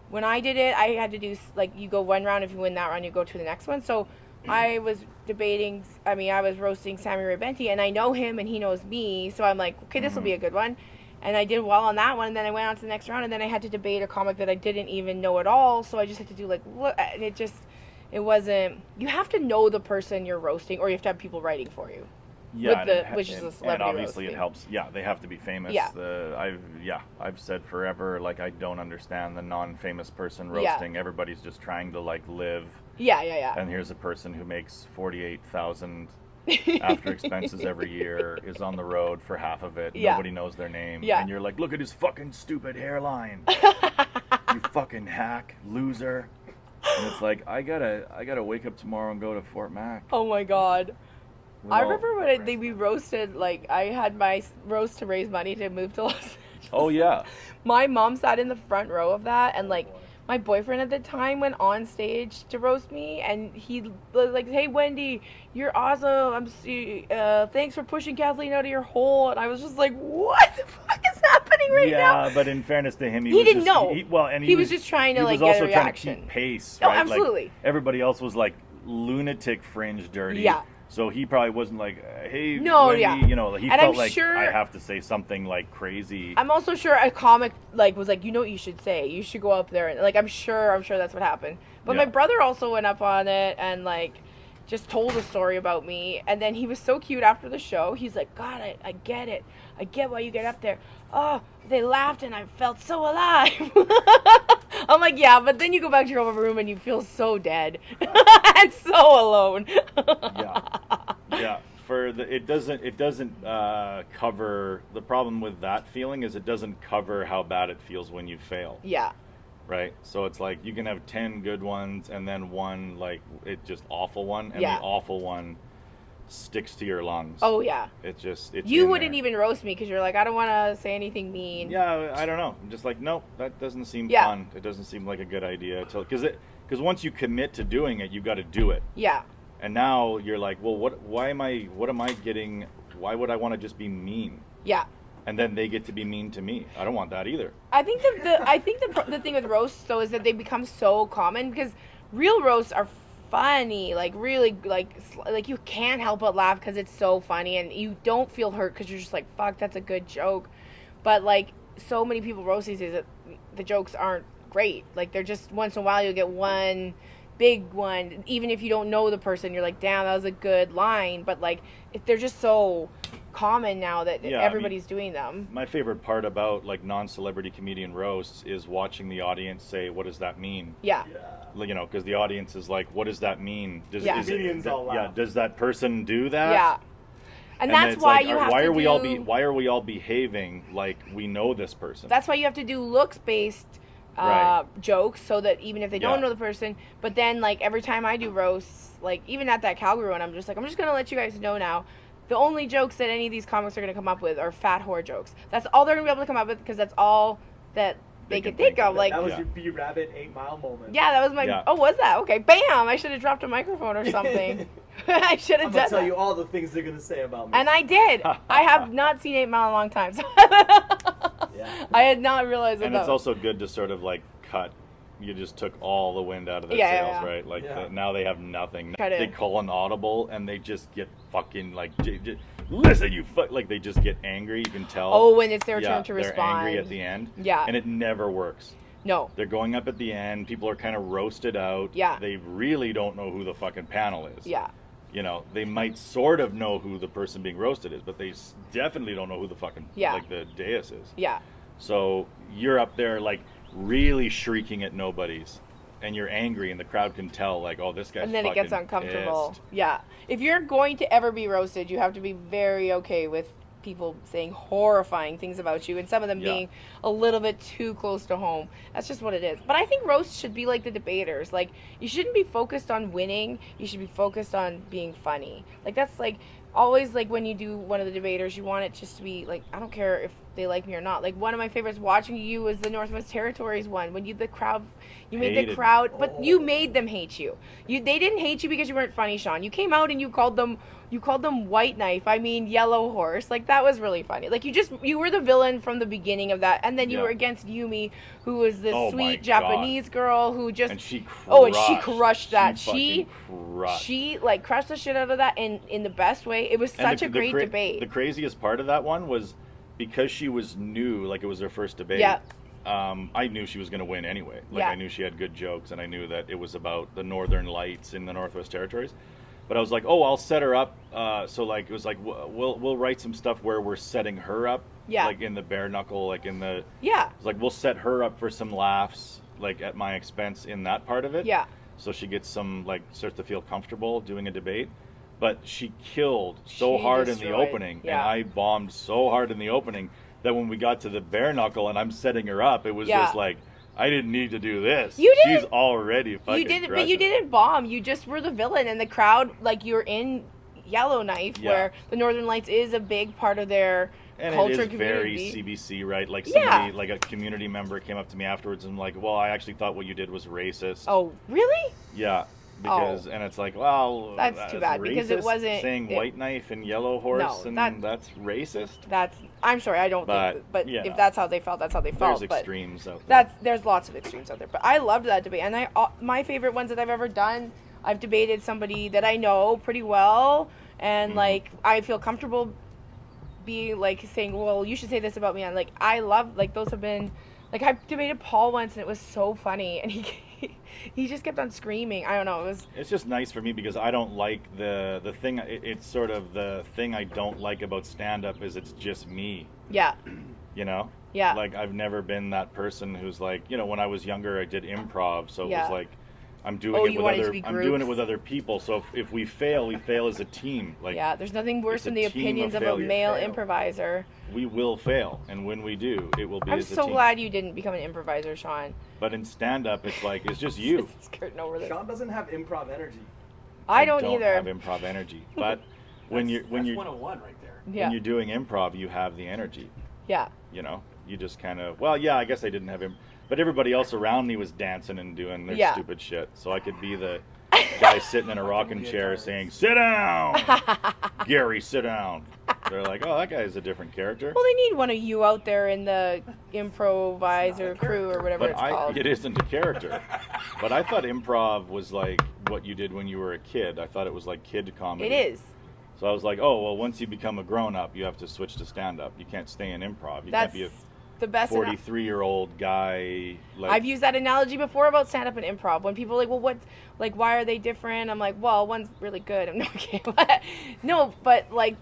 when I did it, I had to do you go one round. If you win that round, you go to the next one. So I was I was roasting Sammy Rebenti, and I know him and he knows me, so I'm okay, this will be a good one. And I did well on that one, and then I went on to the next round, and then I had to debate a comic that I didn't even know at all, so I just had to do look, and it wasn't, you have to know the person you're roasting, or you have to have people writing for you. Yeah, which is a celebrity and obviously roast it helps. Yeah, they have to be famous. Yeah. I've said forever, I don't understand the non-famous person roasting. Everybody's just trying to live. Yeah. And here's a person who makes 48,000 after expenses every year, is on the road for half of it. Yeah. Nobody knows their name. Yeah. And you're look at his fucking stupid hairline. You fucking hack, loser. And it's I gotta wake up tomorrow and go to Fort Mac. Oh my God. I remember when we roasted, I had my roast to raise money to move to Los Angeles. Oh, yeah. My mom sat in the front row of that, and my boyfriend at the time went on stage to roast me, and he was hey, Wendy, you're awesome. Thanks for pushing Kathleen out of your hole. And I was just what the fuck is happening right now? Yeah, but in fairness to him, he didn't know. He was just trying to he was get also a reaction. trying to keep pace. Oh, Right? absolutely. Everybody else was lunatic fringe dirty. Yeah. So he probably wasn't hey, no, Wendy, yeah. He and felt I'm sure, I have to say something crazy. I'm also sure a comic was you know what you should say. You should go up there and I'm sure that's what happened. But my brother also went up on it and just told a story about me, and then he was so cute after the show. He's God, I get it. I get why you get up there. Oh, they laughed and I felt so alive. I'm yeah, but then you go back to your own room and you feel so dead and so alone. Yeah. It doesn't cover the problem with that feeling. Is it doesn't cover how bad it feels when you fail. Yeah. Right, so it's you can have 10 good ones and then one it just awful one, and Yeah. the awful one sticks to your lungs. Oh yeah. It's you in wouldn't there. even roast me because you're I don't want to say anything mean. Yeah, I don't know. I'm just nope, that doesn't seem Yeah. fun. It doesn't seem like a good idea because once you commit to doing it, you got to do it. Yeah. And now you're well, what am I getting? Why would I want to just be mean? Yeah. And then they get to be mean to me. I don't want that either. I think the thing with roasts though is that they become so common because real roasts are funny, really you can't help but laugh because it's so funny, and you don't feel hurt because you're just fuck, that's a good joke. But so many people roast these days that the jokes aren't great. They're just once in a while you'll get one big one, even if you don't know the person, you're damn, that was a good line. But they're just so common now that everybody's doing them. My favorite part about non-celebrity comedian roasts is watching the audience say, "What does that mean?" Yeah. Because the audience is what does that mean? Does that person do that? Yeah. And that's it's why you have why to are we do... all behaving like we know this person? That's why you have to do looks-based Right. jokes, so that even if they don't Yeah. know the person, but then like every time I do roasts, like even at that Calgary one, I'm just gonna let you guys know now, the only jokes that any of these comics are gonna come up with are fat whore jokes. That's all they're gonna be able to come up with, because that's all that they can think of. Like, that was Yeah. your B Rabbit 8 Mile moment. yeah, that was my. Yeah. Oh, was that okay? Bam! I should have dropped a microphone or something. I should I'm have gonna done tell that. you all the things they're gonna say about me. And I did. I have not seen 8 Mile in a long time, so Yeah. I had not realized that. And it's also good to sort of like cut. You just took all the wind out of their Yeah, sails, yeah, yeah. right? Like Yeah. now they have nothing. Try to- They call an audible and they just get fucking like, listen, you fuck. Like they just get angry. You can tell. Oh, when it's their Yeah, turn to they're respond. angry at the end. Yeah. And it never works. No. They're going up at the end. People are kind of roasted out. Yeah. They really don't know who the fucking panel is. Yeah. You know, they might sort of know who the person being roasted is, but they definitely don't know who the fucking Yeah. like the dais is. Yeah. So you're up there like really shrieking at nobodies, and you're angry, and the crowd can tell like, oh, this guy's And then it fucking gets uncomfortable. pissed. Yeah. If you're going to ever be roasted, you have to be very okay with people saying horrifying things about you, and some of them Yeah. being a little bit too close to home. That's just what it is. But I think roasts should be like the debaters. Like, you shouldn't be focused on winning. You should be focused on being funny. Like, that's like always like when you do one of the debaters, you want it just to be like, I don't care if they like me or not. Like, one of my favorites watching you was the Northwest Territories one, when you made the Hated. crowd, but you made them hate you. They didn't hate you because you weren't funny, Sean. You came out and you called them white knife. I mean, yellow horse. Like, that was really funny. Like, you were the villain from the beginning of that, and then you Yeah. were against Yumi, who was this Oh my sweet Japanese girl who just And she crushed. Oh, and she crushed that. She fucking crushed. she like crushed the shit out of that in the best way. It was And such a great debate. The craziest part of that one was because she was new, like it was her first debate. Yeah. I knew she was going to win anyway. Like Yeah. I knew she had good jokes, and I knew that it was about the Northern Lights in the Northwest Territories. But I was like, oh, I'll set her up. So like it was like we'll write some stuff where we're setting her up. Yeah. Like in the bare knuckle, like in the. Yeah. It's like we'll set her up for some laughs, like at my expense in that part of it. Yeah. So she gets some like starts to feel comfortable doing a debate. But she killed so She hard in the destroyed. opening, Yeah. and I bombed so hard in the opening that when we got to the bare knuckle and I'm setting her up, it was Yeah. just like I didn't need to do this. You didn't- She's already fucking. You didn't, but crushing. you didn't bomb. You just were the villain, and the crowd, like, you're in Yellowknife, Yeah. where the Northern Lights is a big part of their And culture it is very community. CBC, right? Like Yeah. somebody, like a community member, came up to me afterwards and like, "Well, I actually thought what you did was racist." Oh, really? Yeah, because and it's like, well, That's too bad, because it racist? wasn't- saying it- white knife and yellow horse, No, and that's racist. I'm sorry, I don't But, think, but you if know, that's how they felt, that's how they felt. There's But extremes out there. there's lots of extremes out there. But I loved that debate, and my favorite ones that I've ever done, I've debated somebody that I know pretty well, and like I feel comfortable being like saying, well, you should say this about me, and like I love, like, those have been, like, I debated Paul once and it was so funny, and he just kept on screaming. I don't know, it was It's just nice for me because I don't like the thing. It's sort of the thing I don't like about stand up is it's just me. yeah. You know. Yeah. Like I've never been that person who's like, you know, when I was younger I did improv, so it Yeah. was like I'm doing Oh, it you with wanted to other. be I'm doing it groups? with other people. So if we fail, we fail as a team. Like Yeah, there's nothing worse it's than a the team opinions of of a failure. male Fail. improviser. we will fail, and when we do, it will be I'm as a so team. glad you didn't become an improviser, Sean. But in stand up, it's like it's just you. Skirting over this. Sean doesn't have improv energy. I don't either. have improv energy, but when you're That's 101 right there. Yeah. when you're doing improv, you have the energy. Yeah. You know, you just kind of, well, yeah, I guess I didn't have him, but everybody else around me was dancing and doing their Yeah. stupid shit. So I could be the guy sitting in a rocking chair saying, "Sit down, Gary, sit down." They're like, "Oh, that guy's a different character." Well, they need one of you out there in the improviser crew or whatever But it's called. it isn't a character. But I thought improv was like what you did when you were a kid. I thought it was like kid comedy. It is. So I was like, oh, well, once you become a grown-up, you have to switch to stand-up. You can't stay in improv. You That's can't be a the best. 43-year-old guy. Like, I've used that analogy before about stand-up and improv. When people are like, well, what, like, why are they different? I'm like, well, one's really good. I'm not kidding. No, but like,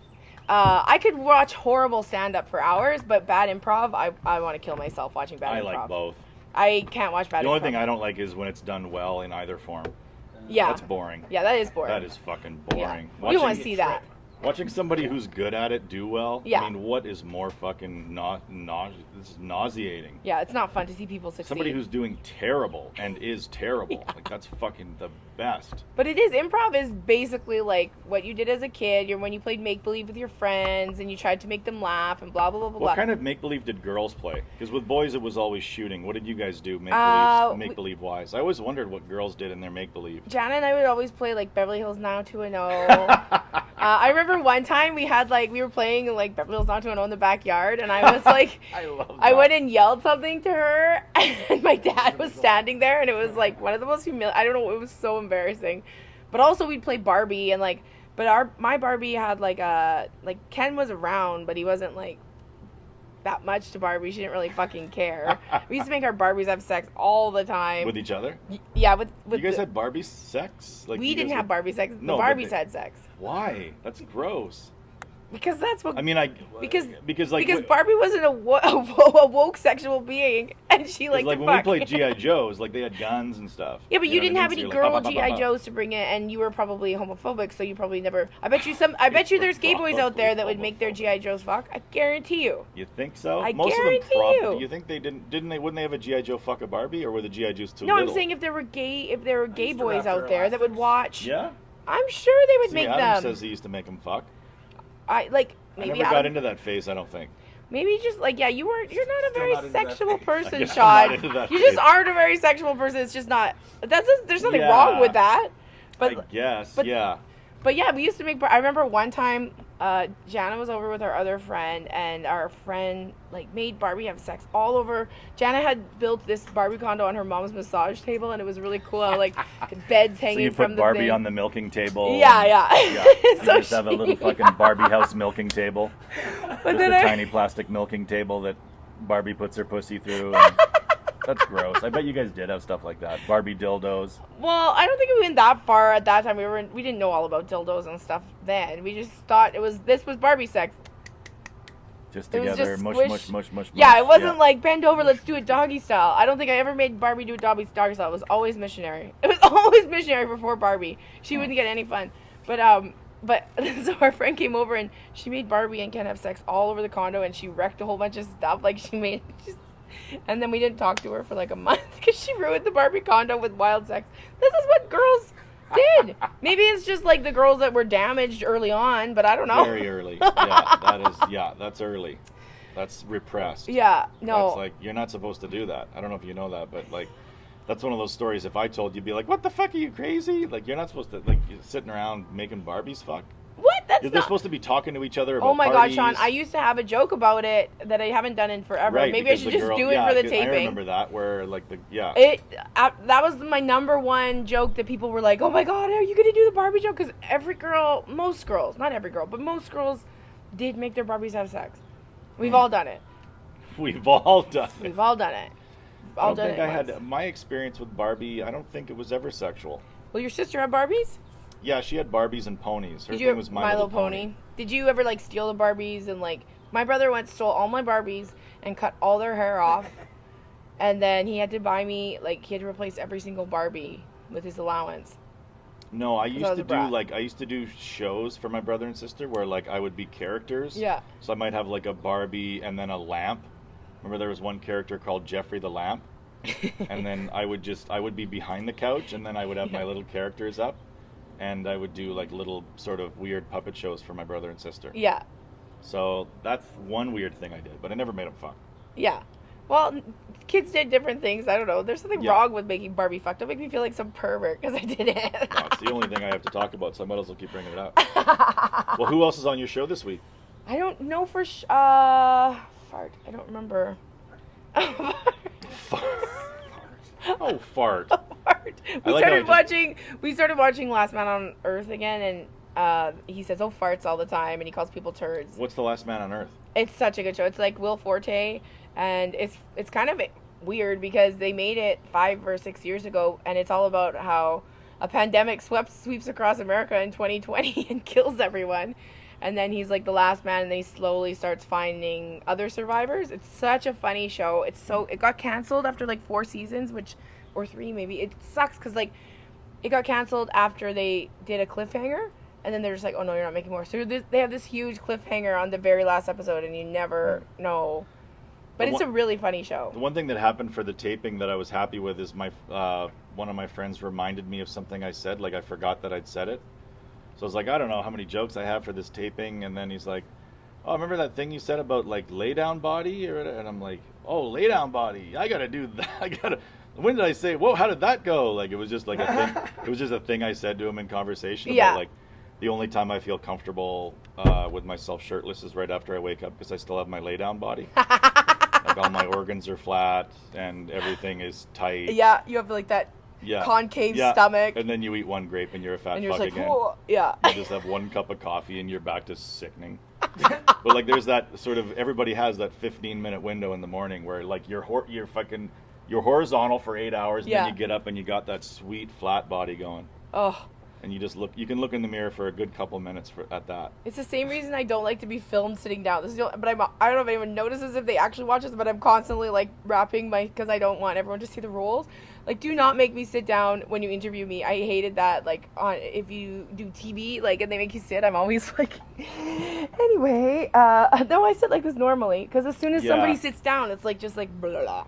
I could watch horrible stand-up for hours, but bad improv, I want to kill myself watching bad I improv. like both. I can't watch bad improv. The only thing I don't like is when it's done well in either form. Yeah. That's boring. Yeah, that is boring. That is fucking Yeah. boring. We want to Watching- see that. Watching somebody who's good at it do well. Yeah. I mean, what is more fucking this is nauseating. Yeah, it's not fun to see people succeed. Somebody who's doing terrible and is terrible. Like, that's fucking the best. But it is, improv is basically like what you did as a kid. When you played make-believe with your friends and you tried to make them laugh and blah, blah, blah, blah, What blah. kind of make-believe did girls play? Because with boys it was always shooting. What did you guys do make-believe wise? I always wondered what girls did in their make-believe. Jana and I would always play like Beverly Hills 90210. I remember one time we were playing like Beverly Hills 90210 in the backyard, and I was like, I love that. I went and yelled something to her, and my dad was standing there, and it was like one of the most I don't know, it was so embarrassing. But also we'd play Barbie, and like, but my Barbie had like Ken was around, but he wasn't like that much to Barbie. She didn't really fucking care. We used to make our Barbies have sex all the time. With each other? Yeah, with you guys had Barbie sex? Like, we didn't have Barbie sex. The No, but Barbies had sex. Why? That's gross. Because that's what. I mean, because Barbie wasn't a woke sexual being, and she liked like to when fuck. we played GI Joes, like they had guns and stuff. Yeah, but you know didn't what I have mean? any So you're like, girl bah, bah, bah, GI bah. Joes to bring in, and you were probably homophobic, so you probably never. I bet you there's gay boys out there that would make their GI Joes fuck. I guarantee you. You think so? I Most guarantee of them probably. you. You think they wouldn't they have a GI Joe fuck a Barbie, or were the GI Joes too No, little? I'm saying if there were gay used to boys wrap out their there that would elastics. watch, Yeah. I'm sure they would See, make Adam them. says he used to make them fuck. I Maybe maybe I never got into that phase. I don't think. Maybe just like, yeah, you're not a Still very not into that sexual phase. person, I guess I'm Sean. not into that You just phase. aren't a very sexual person. It's just not. There's nothing Yeah. wrong with that. I But guess. but- yeah. But yeah, we used to make. I remember one time, Jana was over with our other friend, and our friend like made Barbie have sex all over. Jana had built this Barbie condo on her mom's massage table, and it was really cool. Like the beds hanging So you from put the Barbie thing. on the milking table. Yeah, yeah. Yeah. You So just have a little fucking Barbie house milking table. But Just then a tiny plastic milking table that Barbie puts her pussy through. And that's gross. I bet you guys did have stuff like that. Barbie dildos. Well, I don't think we went that far at that time. We didn't know all about dildos and stuff then. We just thought this was Barbie sex. Just It was together. just Mush, squish. mush, mush, mush, Yeah, mush. it wasn't like bend over, let's do it doggy style. I don't think I ever made Barbie do it doggy style. It was always missionary. It was always missionary before Barbie. She wouldn't get any fun. But so our friend came over and she made Barbie and Ken have sex all over the condo, and she wrecked a whole bunch of stuff. Like and then we didn't talk to her for like a month because she ruined the Barbie condo with wild sex. This is what girls did. Maybe it's just like the girls that were damaged early on, but I don't know. Very early. Yeah, that's early. That's repressed. Yeah, no. That's like, you're not supposed to do that. I don't know if you know that, but like, that's one of those stories. If I told you, you'd be like, what the fuck, are you crazy? Like, you're not supposed to, like, you're sitting around making Barbies fuck. What? That's They're not. supposed to be talking to each other about Oh my parties. God, Sean! I used to have a joke about it that I haven't done in forever. Right, Maybe I because should the just girl- do it yeah, for the 'cause taping. I remember that, where like That was my number one joke that people were like, "Oh my God, are you gonna do the Barbie joke?" Because most girls, not every girl, but most girls did make their Barbies have sex. We've all done it. we've all done it. We've all done it. We've I all don't done think it I once. had my experience with Barbie. I don't think it was ever sexual. Well, your sister had Barbies. Yeah, she had Barbies and ponies. Her Did thing you was My Little Pony? Did you ever like steal the Barbies and like my brother once stole all my Barbies and cut all their hair off, and then he had to buy me he had to replace every single Barbie with his allowance. No, I I used was to a do brat. I used to do shows for my brother and sister where like I would be characters. Yeah. So I might have like a Barbie and then a lamp. Remember there was one character called Jeffrey the Lamp, and then I would be behind the couch, and then I would have my little characters up, and I would do like little sort of weird puppet shows for my brother and sister. Yeah. So that's one weird thing I did, but I never made them fuck. Yeah. Well, kids did different things. I don't know. There's something Yeah. wrong with making Barbie fuck. Don't make me feel like some pervert because I did it. No, it's the only thing I have to talk about, so I might as well keep bringing it up. Well, who else is on your show this week? I don't know for fart. I don't remember. Oh, fart. Fart. I like how I We started watching Last Man on Earth again, and he says, "Oh, farts" all the time, and he calls people turds. What's The Last Man on Earth? It's such a good show. It's like Will Forte, and it's kind of weird because they made it 5 or 6 years ago, and it's all about how a pandemic sweeps across America in 2020 and kills everyone. And then he's like the last man, and then he slowly starts finding other survivors. It's such a funny show. It got canceled after like 4 seasons, or 3 maybe. It sucks because like it got canceled after they did a cliffhanger, and then they're just like, oh no, you're not making more. So they have this huge cliffhanger on the very last episode, and you never know. But it's a really funny show. The one thing that happened for the taping that I was happy with is my one of my friends reminded me of something I said. Like, I forgot that I'd said it. So I was like, I don't know how many jokes I have for this taping. And then he's like, oh, remember that thing you said about, like, lay down body? And I'm like, oh, lay down body. I got to do that. When did I say, whoa, how did that go? Like, it was just like a thing. It was just a thing I said to him in conversation. Yeah. About, like, the only time I feel comfortable with myself shirtless is right after I wake up, because I still have my lay down body. Like, all my organs are flat and everything is tight. Yeah, you have like that concave stomach. And then you eat one grape and you're a fat and you're fuck just like, again. whoa. Yeah. You just have one cup of coffee and you're back to sickening. But like, there's that sort of, everybody has that 15-minute window in the morning where like you're horizontal for 8 hours, and then you get up and you got that sweet flat body going. Oh. And you just look, you can look in the mirror for a good couple minutes at that. It's the same reason I don't like to be filmed sitting down. This is but I don't know if anyone notices if they actually watch this, but I'm constantly like rapping because I don't want everyone to see the rules. Like, do not make me sit down when you interview me. I hated that. Like, if you do TV, like, and they make you sit, I'm always like, anyway, no, I sit like this normally, because as soon as somebody sits down, it's like just like blah.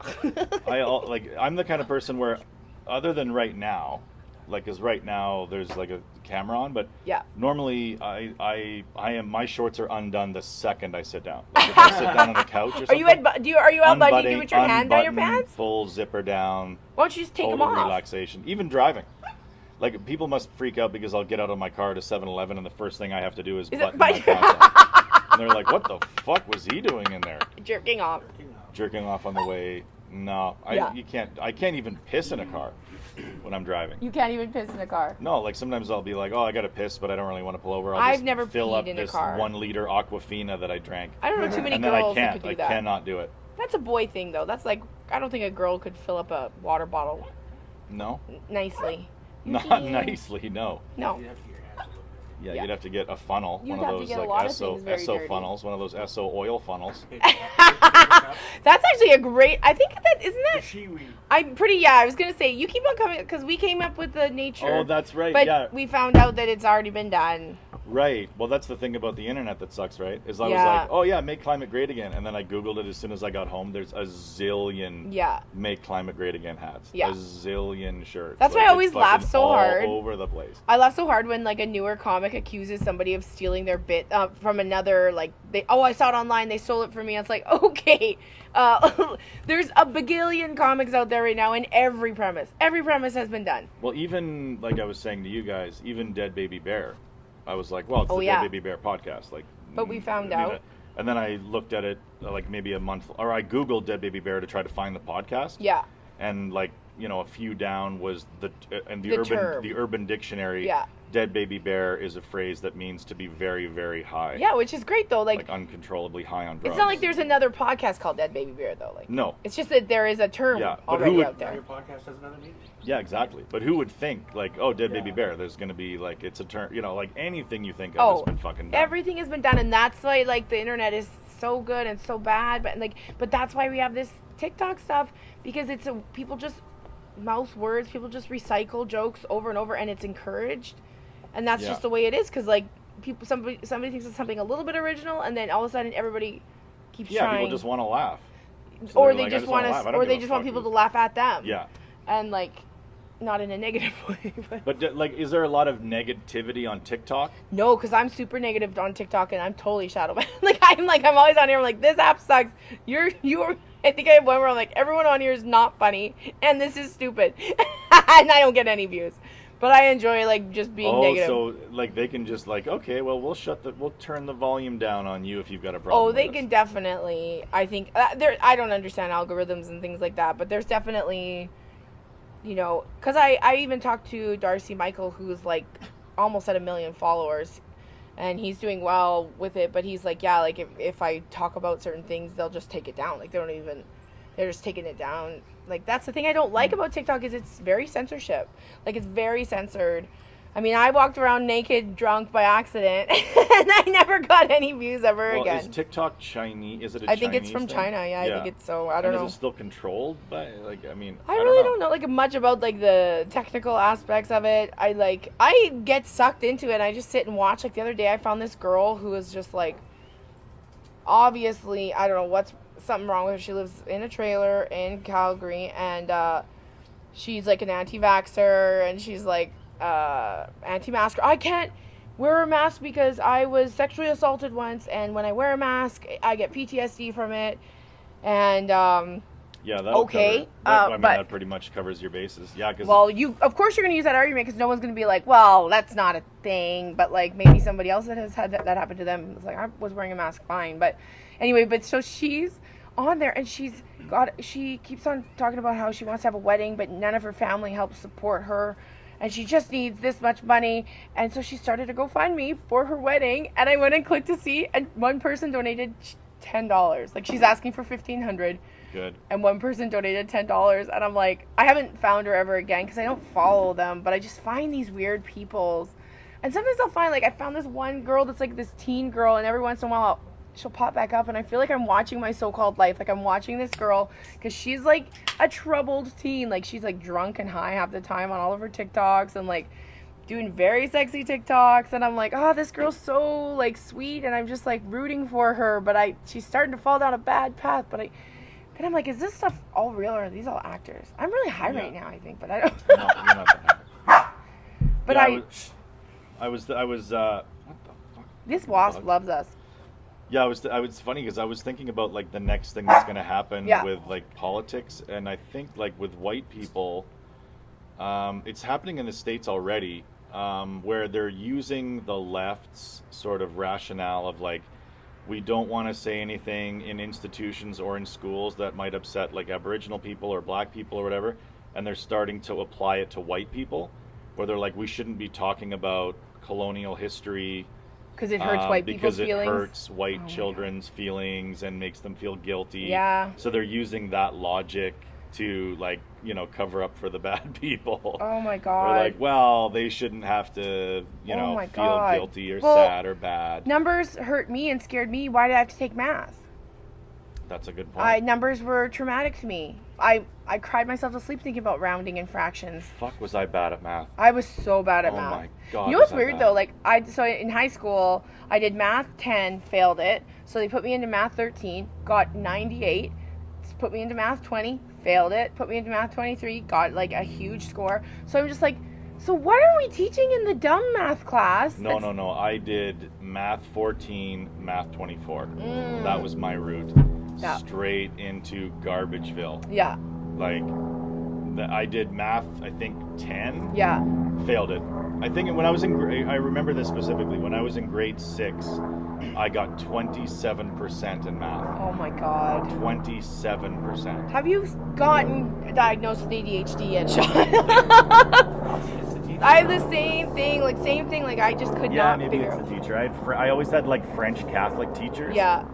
I'm the kind of person where, other than right now, like, because right now there's like a camera on, but normally I am, my shorts are undone the second I sit down. Like, if I sit down on the couch or something. Are you unbuttoned? Do you put your hand down your pants? Full zipper down. Why don't you just take them off? Relaxation. Even driving. Like, people must freak out because I'll get out of my car to 7-Eleven and the first thing I have to do is button my pants up. And they're like, what the fuck was he doing in there? Jerking off On the way. No, you can't. I can't even piss in a car when I'm driving. You can't even piss in a car. No, like sometimes I'll be like, oh, I gotta piss, but I don't really want to pull over. I've never fill peed up in a this car. 1 liter Aquafina that I drank. I don't know too many and girls then I that can't. could do that. I cannot do it. That's a boy thing, though. That's like, I don't think a girl could fill up a water bottle. No. Nicely. Not nicely. No. No. Yeah, you'd have to get a funnel, You'd one have of to those get a like lot of Esso things very dirty. funnels, one of those Esso oil funnels. That's actually a great. I think that isn't that. Shiwi. I'm pretty. Yeah, I was gonna say you keep on coming because we came up with the nature. Oh, that's right. But yeah. we found out that it's already been done. Right. Well, that's the thing about the internet that sucks, right? Is I was Yeah. like, oh yeah, make climate great again, and then I googled it as soon as I got home. There's a zillion make climate great again hats. Yeah. A zillion shirts. That's why I always laugh so hard. All over the place. I laugh so hard when like a newer comic accuses somebody of stealing their bit from another. Like I saw it online. They stole it from me. It's like, okay, there's a bagillion comics out there right now, and every premise has been done. Well, even like I was saying to you guys, even Dead Baby Bear. I was like, well, it's the Dead Baby Bear podcast. Like, but we found out. And then I looked at it like maybe a month, or I Googled Dead Baby Bear to try to find the podcast. Yeah. And like, a few down was the Urban Dictionary. Yeah. Dead Baby Bear is a phrase that means to be very, very high. Yeah, which is great though. Like uncontrollably high on drugs. It's not like there's another podcast called Dead Baby Bear though. Like no. It's just that there is a term already out there. Your podcast has another meaning. Yeah, exactly. But who would think like, oh, Dead Baby Bear? There's going to be like it's a term. Like anything you think of has been fucking done. Everything has been done, and that's why like the internet is so good and so bad. But that's why we have this TikTok stuff, because people just mouth words. People just recycle jokes over and over, and it's encouraged. And that's just the way it is, because like somebody thinks it's something a little bit original, and then all of a sudden everybody keeps trying. Yeah, people just want to laugh. So or they just want people to laugh at them. Yeah. And like, not in a negative way. But like, is there a lot of negativity on TikTok? No, because I'm super negative on TikTok, and I'm totally shadow banned. I'm always on here. I'm like, this app sucks. You're. I think I have one where I'm like, everyone on here is not funny, and this is stupid, and I don't get any views. But I enjoy like just being negative. Oh, so like they can just like, okay, well we'll turn the volume down on you if you've got a problem. Oh, they can definitely. I think I don't understand algorithms and things like that, but there's definitely, because I even talked to Darcy Michael, who's like almost at 1 million followers, and he's doing well with it. But he's like, yeah, like if I talk about certain things, they'll just take it down. Like they're just taking it down. Like, that's the thing I don't like about TikTok, is it's very censorship. Like, it's very censored. I mean, I walked around naked, drunk by accident, and I never got any views ever Well, again. is TikTok Chinese? Is it a I think Chinese it's from thing? China. Yeah, I think it's so. I don't know. Is it still controlled by, like, I mean, I really don't know like much about like the technical aspects of it. I get sucked into it and I just sit and watch. Like the other day I found this girl who was just like, obviously, I don't know what's something wrong with her. She lives in a trailer in Calgary and she's like an anti-vaxxer and she's like anti-masker. I can't wear a mask because I was sexually assaulted once and when I wear a mask I get PTSD from it. And yeah, that'll okay, cover. I mean, but that pretty much covers your bases. Yeah, because well, of course you're going to use that argument because no one's going to be like, well, that's not a thing. But like maybe somebody else that has had that happen to them is like, I was wearing a mask, fine. But anyway, so she's on there and she keeps on talking about how she wants to have a wedding, but none of her family helps support her. And she just needs this much money. And so she started a GoFundMe for her wedding. And I went and clicked to see, and one person donated $10. Like she's asking for $1,500. good. And one person donated $10. And I'm like, I haven't found her ever again because I don't follow them. But I just find these weird peoples. And sometimes I'll find, like, I found this one girl that's like this teen girl. And every once in a while, she'll pop back up and I feel like I'm watching my so-called life. Like I'm watching this girl because she's like a troubled teen. Like she's like drunk and high half the time on all of her TikToks and like doing very sexy TikToks. And I'm like, oh, this girl's so like sweet and I'm just like rooting for her. But she's starting to fall down a bad path. But then I'm like, is this stuff all real or are these all actors? I'm really high right now, I think, but I don't. No, you're not that happy. But yeah, I was what the fuck? This wasp loves us. Yeah, I was funny because I was thinking about like the next thing that's going to happen with like politics, and I think like with white people, it's happening in the States already, where they're using the left's sort of rationale of like, we don't want to say anything in institutions or in schools that might upset like Aboriginal people or black people or whatever, and they're starting to apply it to white people, where they're like, we shouldn't be talking about colonial history. Because it hurts white people's feelings. Because it hurts white children's feelings and makes them feel guilty. Yeah. So they're using that logic to, like, you know, cover up for the bad people. Oh my God. They're like, well, they shouldn't have to, you know, feel guilty or sad or bad. Numbers hurt me and scared me. Why did I have to take math? That's a good point. Numbers were traumatic to me. I cried myself to sleep thinking about rounding and fractions. Fuck, was I bad at math? I was so bad at math. Oh my God. You know what's weird though? Like so in high school, I did math 10, failed it. So they put me into math 13, got 98. Put me into math 20, failed it. Put me into math 23, got like a huge score. So I'm just like, so what are we teaching in the dumb math class? No. I did math 14, math 24. That was my route. Yeah. Straight into Garbageville. Yeah. Like, I did math, I think 10. Yeah. Failed it. I think when I was I remember this specifically. When I was in grade 6, I got 27% in math. Oh my God. 27%. Have you gotten diagnosed with ADHD yet, Sean? I have the same thing. Like I just could not maybe figure it's out. the teacher. I always had like French Catholic teachers. Yeah.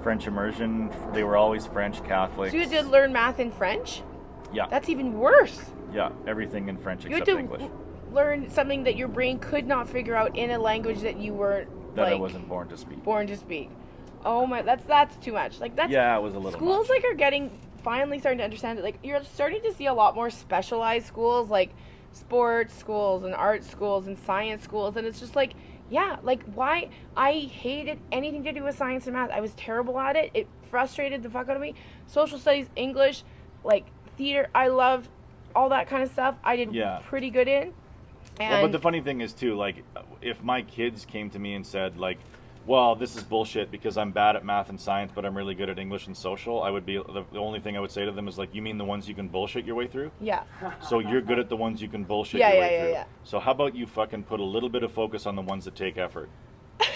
French immersion. They were always French Catholics. So you did learn math in French? Yeah. That's even worse. Yeah, everything in French You except had to English. learn something that your brain could not figure out in a language that you were I wasn't born to speak. Oh my, that's too much. Like that's Yeah, it was a little schools much. like are finally starting to understand it. Like you're starting to see a lot more specialized schools, like sports schools and art schools and science schools, and it's just like, yeah, like why I hated anything to do with science and math. I was terrible at it. It frustrated the fuck out of me. Social studies, English, like theater, I loved all that kind of stuff. I did pretty good in. And but the funny thing is too, like, if my kids came to me and said, like, well, this is bullshit because I'm bad at math and science, but I'm really good at English and social, I would be, the only thing I would say to them is, like, you mean the ones you can bullshit your way through? Yeah. So you're good at the ones you can bullshit your way through. Yeah. So how about you fucking put a little bit of focus on the ones that take effort?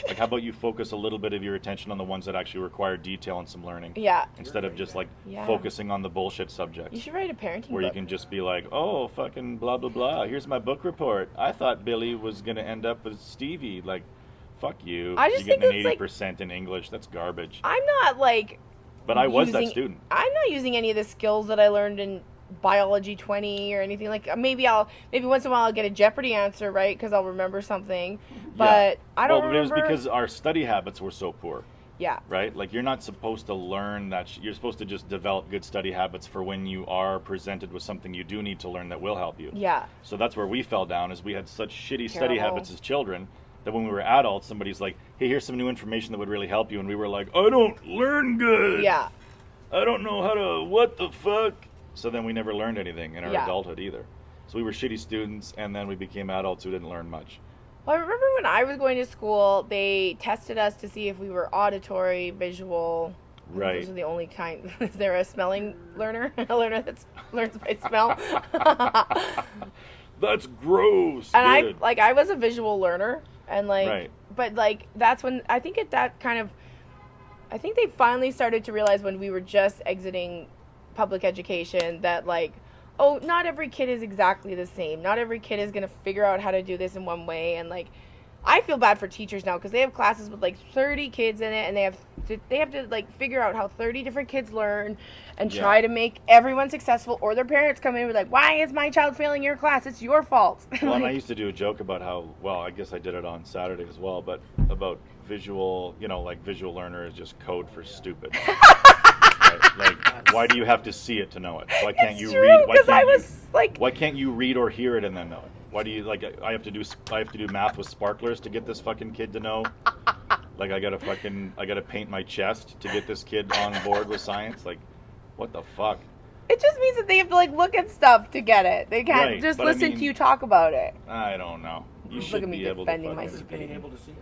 Like, how about you focus a little bit of your attention on the ones that actually require detail and some learning? Yeah. Instead of just, like, focusing on the bullshit subjects. You should write a parenting where book. You can just be like, oh, fucking blah, blah, blah. Here's my book report. I thought Billy was going to end up with Stevie. Like, fuck you. I just You're think getting an it's 80% in English. That's garbage. I'm not like... But I was that student. I'm not using any of the skills that I learned in biology 20 or anything. Like maybe once in a while I'll get a Jeopardy answer right because I'll remember something, but I don't remember. Well, it was because our study habits were so poor. Yeah. Right? Like, you're not supposed to learn that. You're supposed to just develop good study habits for when you are presented with something you do need to learn that will help you. Yeah. So that's where we fell down, is we had such shitty study Terrible. habits as children that when we were adults, somebody's like, hey, here's some new information that would really help you. And we were like, I don't learn good. Yeah. I don't know how to, what the fuck? So then we never learned anything in our Yeah. adulthood either. So we were shitty students, and then we became adults who didn't learn much. Well, I remember when I was going to school, they tested us to see if we were auditory, visual. Right. Those are the only kind. Is there a smelling learner? A learner that learns by smell? That's gross. And Good. I was a visual learner, and like, Right. but like that's when I think I think they finally started to realize when we were just exiting public education that like, oh, not every kid is exactly the same. Not every kid is gonna figure out how to do this in one way, and like, I feel bad for teachers now because they have classes with like 30 kids in it, and they have to like figure out how 30 different kids learn and try to make everyone successful, or their parents come in and be like, why is my child failing your class? It's your fault. Well, and I used to do a joke about how, well, I guess I did it on Saturday as well, but about visual, like visual learner is just code for stupid. Right? Like, why do you have to see it to know it? Why can't you read? Why can't you read or hear it and then know it? Why do you I have to do math with sparklers to get this fucking kid to know? Like I gotta paint my chest to get this kid on board with science? Like, what the fuck? It just means that they have to like look at stuff to get it. They can't Right, just but I listen mean, to you talk about it. I don't know. You Look should at me be able to defending my fucking... stupidity. Being able to see it.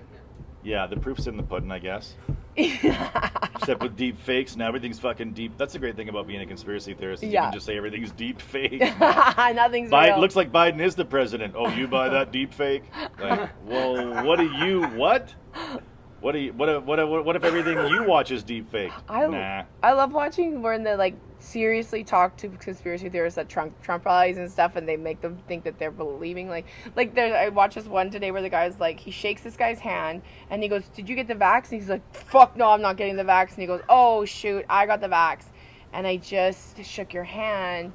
Yeah, the proof's in the pudding, I guess. Except with deep fakes, now everything's fucking deep. That's the great thing about being a conspiracy theorist. Is You can just say everything's deep fake. Nothing's real. Looks like Biden is the president. Oh, you buy that deep fake? Like, well, what? What if everything you watch is deep fake? Nah. I love watching when they like seriously talk to conspiracy theorists that Trump rallies and stuff, and they make them think that they're believing I watched this one today where the guy's like, he shakes this guy's hand and he goes, "Did you get the vax?" And he's like, "Fuck no, I'm not getting the vax." And he goes, "Oh shoot, I got the vax, and I just shook your hand.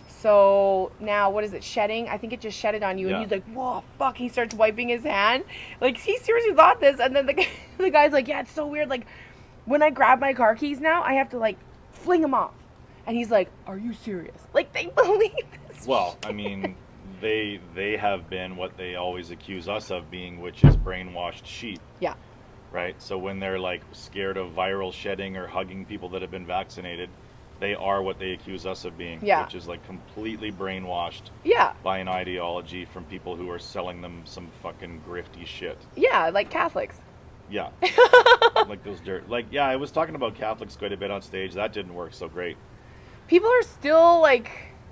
So now what is it, shedding? I think it just shedded on you." Yeah. And he's like, "Whoa, fuck." He starts wiping his hand. Like, he seriously thought this. And then the guy's like, "Yeah, it's so weird. Like, when I grab my car keys now, I have to, like, fling them off." And he's like, "Are you serious?" Like, they believe this Well, shit. I mean, they have been what they always accuse us of being, which is brainwashed sheep. Yeah. Right? So when they're, like, scared of viral shedding or hugging people that have been vaccinated, they are what they accuse us of being, which is like completely brainwashed by an ideology from people who are selling them some fucking grifty shit. Yeah, like Catholics. Yeah. Like those I was talking about Catholics quite a bit on stage. That didn't work so great. People are still like...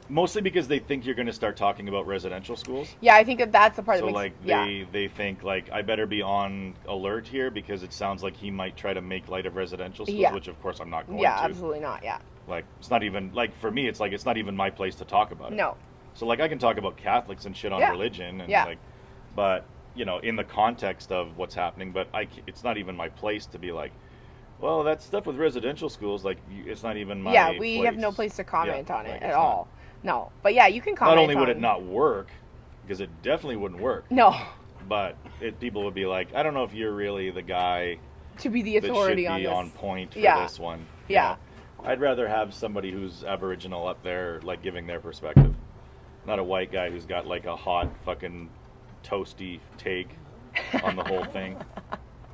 Mostly because they think you're going to start talking about residential schools. Yeah, I think that's the part so that makes... they think, like, I better be on alert here because it sounds like he might try to make light of residential schools, which of course I'm not going to. Yeah, absolutely not, yeah. Like, it's not even, like, for me, it's like, it's not even my place to talk about it. No. So, like, I can talk about Catholics and shit on religion, and like, but, in the context of what's happening, but it's not even my place to be like, well, that stuff with residential schools, like, it's not even my Yeah, we place. have no place to comment on like, it at all. No. But yeah, you can comment Not only would it not work, because it definitely wouldn't work. No. But people would be like, I don't know if you're really the guy to be the authority that should be on point for this one. Yeah. I'd rather have somebody who's Aboriginal up there, like, giving their perspective. Not a white guy who's got, like, a hot fucking toasty take on the whole thing.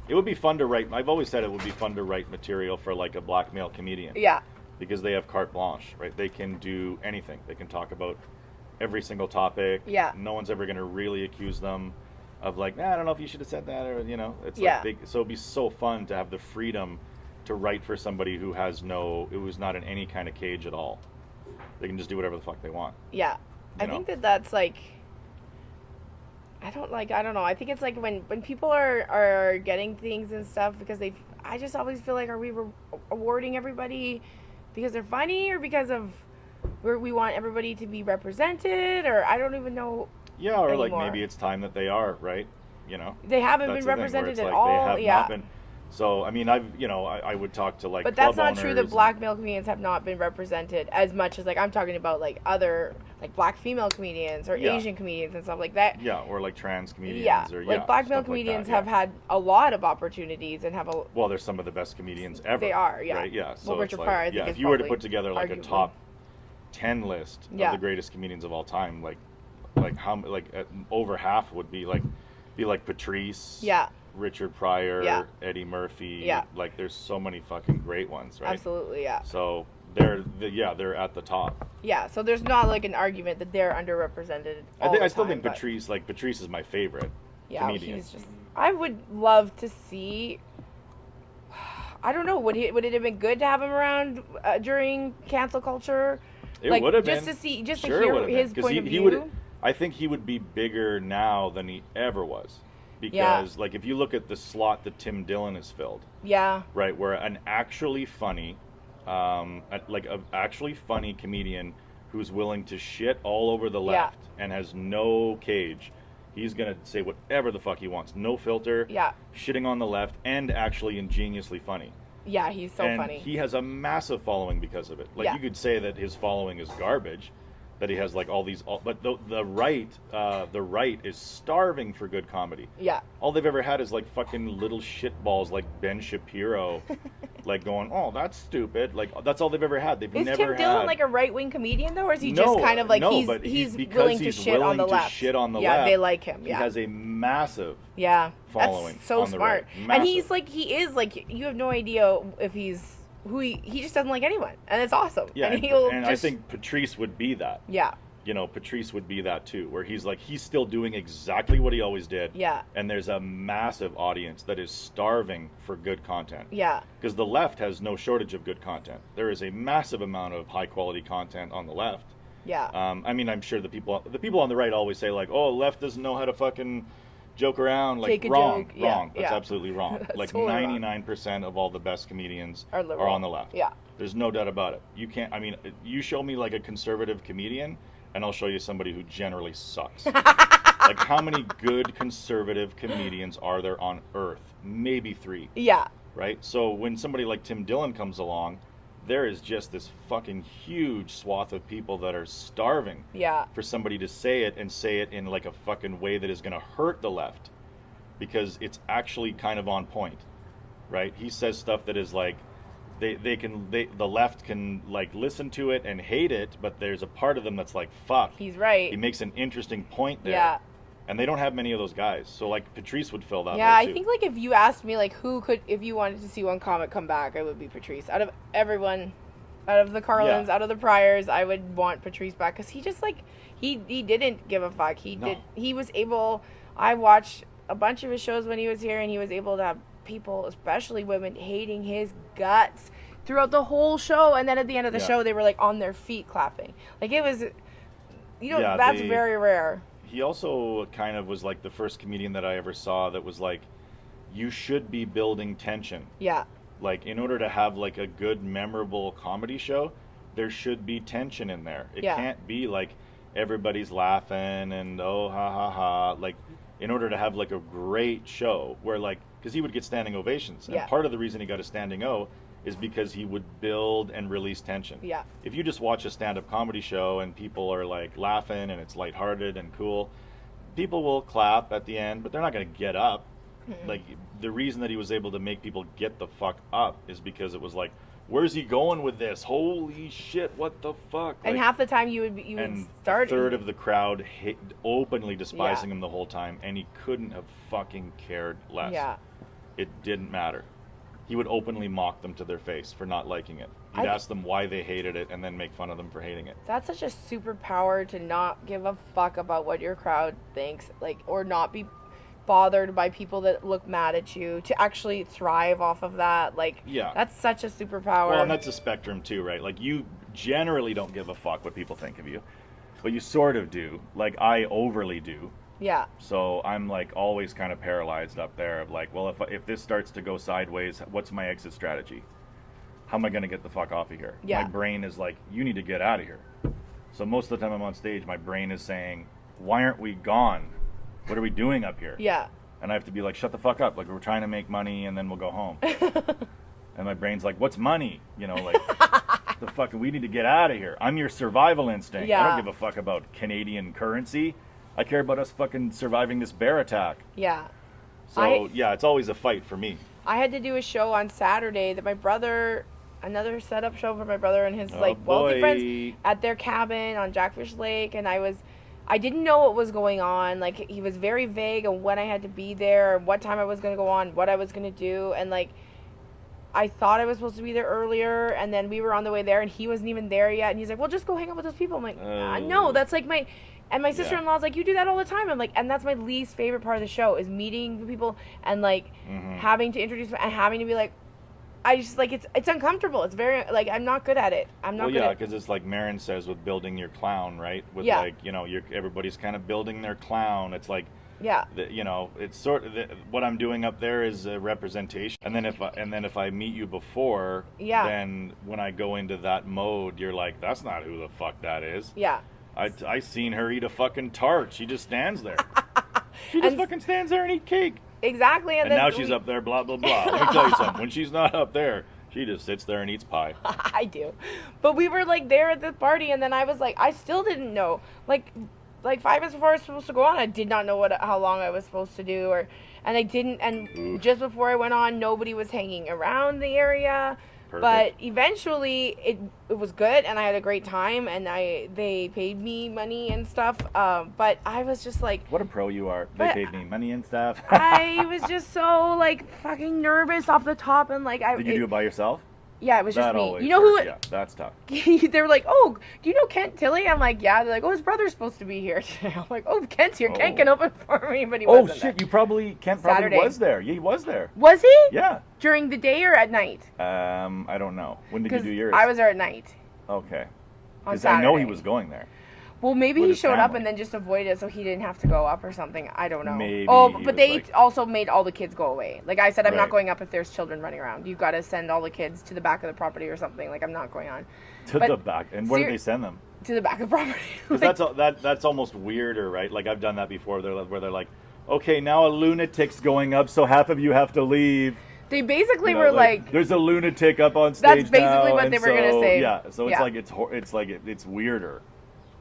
It would be fun to write. I've always said it would be fun to write material for, like, a black male comedian. Yeah. Because they have carte blanche, right? They can do anything. They can talk about every single topic. Yeah. No one's ever going to really accuse them of, like, I don't know if you should have said that, or, it's like, so it'd be so fun to have the freedom to write for somebody who who's not in any kind of cage at all. They can just do whatever the fuck they want. Yeah. I think that's like, I don't know. I think it's like when people are getting things and stuff because I just always feel like, are we awarding everybody because they're funny or because of we want everybody to be represented, or I don't even know. Yeah, or anymore. like maybe it's time that they are, right? They haven't been represented at all. They have not been. So, I mean, I would talk to like But club that's not true that owners black male comedians have not been represented as much as, like, I'm talking about, like, other, like, black female comedians or Yeah. Asian comedians and stuff like that. Yeah, or like trans comedians. Yeah, Or, like, black male stuff like comedians that, have yeah. had a lot of opportunities and have a... Well, they're some of the best comedians ever. They are, yeah. Right? Yeah. So Well, it's Richard like, Pryor, I think, yeah, is if you were to probably put together like a arguably- top 10 list Yeah. of the greatest comedians of all time, like how over half would be like Patrice. Yeah. Richard Pryor, Yeah. Eddie Murphy. Yeah. Like there's so many fucking great ones, right? Absolutely, yeah. So they're at the top. Yeah, so there's not, like, an argument that they're underrepresented I still time, think but- Patrice is my favorite Yeah, comedian. he's just... I would love to see... I don't know, would it have been good to have him around during cancel culture? It Like, would have just been. to see, just Sure to it hear would have been, his 'cause point of he view. would. I think he would be bigger now than he ever was, because like if you look at the slot that Tim Dillon has filled, Yeah, right, where an actually funny, actually funny comedian who's willing to shit all over the left and has no cage. He's gonna say whatever the fuck he wants, no filter. Yeah. Shitting on the left and actually ingeniously funny. yeah, he's so and funny. he has a massive following because of it. Like Yeah. you could say that his following is garbage, that he has like all these, but the right is starving for good comedy. Yeah, All they've ever had is like fucking little shitballs like Ben Shapiro, like going, oh that's stupid. Like that's all they've ever had. They've is never Tim Dillon had. like a right-wing comedian though, or is he No, just kind of like no, but he's because willing to he's shit on the willing to left? shit on the yeah, left, they like him. He Yeah, has a massive yeah, following that's so on the smart. right. And he is like you have no idea if he's who he just doesn't like anyone, and it's awesome. Yeah, and he'll and just, I think Patrice would be that. yeah, You know, Patrice would be that too, where he's still doing exactly what he always did. Yeah. And there's a massive audience that is starving for good content. yeah, Because the left has no shortage of good content. There is a massive amount of high quality content on the left. yeah. I mean, I'm sure the people on the right always say like, "Oh, left doesn't know how to fucking joke around." Like Take a wrong, joke. Yeah, wrong. That's yeah. absolutely wrong. That's Like totally wrong. 99% of all the best comedians Are liberal. on the left. Yeah. There's no doubt about it. You can't. I mean, you show me like a conservative comedian, and I'll show you somebody who generally sucks. Like, how many good conservative comedians are there on Earth? Maybe 3, Yeah, right? So when somebody like Tim Dillon comes along, there is just this fucking huge swath of people that are starving yeah, for somebody to say it, and say it in like a fucking way that is going to hurt the left, because it's actually kind of on point, right? He says stuff that is like, the left can like listen to it and hate it, but there's a part of them that's like, fuck. he's right. He makes an interesting point there. Yeah. And they don't have many of those guys. So like Patrice would fill that Yeah, role I too. think like if you asked me like if you wanted to see one comic come back, it would be Patrice. Out of everyone, out of the Carlins, Yeah. out of the Pryors, I would want Patrice back because he just like he didn't give a fuck. No. He was able. I watched a bunch of his shows when he was here, and he was able to have people, especially women, hating his guts throughout the whole show. And then at the end of the Yeah. show, they were like on their feet clapping. Like it was, Yeah, that's they- very rare. He also kind of was like the first comedian that I ever saw that was like, you should be building tension. Yeah, Like, in order to have like a good, memorable comedy show, there should be tension in there. It Yeah. can't be like everybody's laughing and oh ha ha ha. Like, in order to have like a great show where like, because he would get standing ovations, and Yeah. part of the reason he got a standing O is because he would build and release tension. Yeah. If you just watch a stand-up comedy show and people are like laughing and it's lighthearted and cool, people will clap at the end, but they're not going to get up. Like, the reason that he was able to make people get the fuck up is because it was like, where's he going with this? Holy shit, what the fuck? and Like, half the time you would and start a third of the crowd openly despising Yeah. him the whole time, and he couldn't have fucking cared less. Yeah. It didn't matter. He would openly mock them to their face for not liking it. He'd ask them why they hated it and then make fun of them for hating it. That's such a superpower to not give a fuck about what your crowd thinks, like, or not be bothered by people that look mad at you, to actually thrive off of that. Like, Yeah. that's such a superpower. Well, and that's a spectrum too, right? Like, you generally don't give a fuck what people think of you, but you sort of do. Like, I overly do. yeah, So I'm like always kind of paralyzed up there of like, well, if this starts to go sideways, what's my exit strategy? How am I going to get the fuck off of here? Yeah. My brain is like, you need to get out of here. So most of the time I'm on stage, my brain is saying, why aren't we gone? What are we doing up here? yeah, and I have to be like, shut the fuck up, like we're trying to make money and then we'll go home. And my brain's like, what's money? You know, like the fuck, we need to get out of here. I'm your survival instinct. I Yeah. don't give a fuck about Canadian currency. I care about us fucking surviving this bear attack. Yeah. So yeah, it's always a fight for me. I had to do a show on Saturday that my brother, another setup show for my brother and his Oh, like wealthy boy. friends at their cabin on Jackfish Lake, and I didn't know what was going on. Like, he was very vague on when I had to be there, what time I was going to go on, what I was going to do, and like I thought I was supposed to be there earlier, and then we were on the way there and he wasn't even there yet, and he's like, well, just go hang out with those people. I'm like, no, that's like my... And my sister-in-law's like, you do that all the time. I'm like, and that's my least favorite part of the show, is meeting the people and like having to introduce and having to be like, I just like, it's uncomfortable. It's very like, I'm not good at it. I'm not good at it. Because it's like Marin says with building your clown, right? With Yeah. like, you know, everybody's kind of building their clown. It's like, Yeah. you know, it's sort of what I'm doing up there is a representation. And then if I meet you before, Yeah. then when I go into that mode, you're like, that's not who the fuck that is. Yeah. I seen her eat a fucking tart. She just stands there. She just fucking stands there and eat cake. Exactly. And then now she's up there, blah, blah, blah. Let me tell you something. When she's not up there, she just sits there and eats pie. I do. But we were like there at the party, and then I was like, I still didn't know. Like 5 minutes before I was supposed to go on, I did not know how long I was supposed to do, and I didn't. And Oof. just before I went on, nobody was hanging around the area. Perfect. But eventually, it was good, and I had a great time, and they paid me money and stuff. But I was just like, What a pro you are. They But- paid me money and stuff. I was just so like fucking nervous off the top, and like Did you do it by yourself? Yeah, it was just That me. always You know who? hurts. Yeah, that's tough. They were like, oh, do you know Kent Tilley? I'm like, yeah. They're like, oh, his brother's supposed to be here today. I'm like, oh, Kent's here. Kent Oh. can open for me, but he Oh wasn't shit! there. Kent probably Saturday. was there. Yeah, he was there. Was he? Yeah. During the day or at night? I don't know. When did you Because do yours? I was there at night Okay. on Because I know he Saturday. was going there. Well, maybe with he his showed up family. and then just avoided it so he didn't have to go up or something. I don't know. Maybe Oh, he but was they like- also made all the kids go away. Like I said, I'm not Right. going up if there's children running around. You've got to send all the kids to the back of the property or something. Like I'm not going on To But the back. And where did they send them? to the back of the property. Because that's almost weirder, right? Like I've done that before. Where they're like, okay, now a lunatic's going up, so half of you have to leave. They basically You know, were like, there's a lunatic up on stage That's basically now, what and they were gonna say. Yeah, so it's Yeah. like it's weirder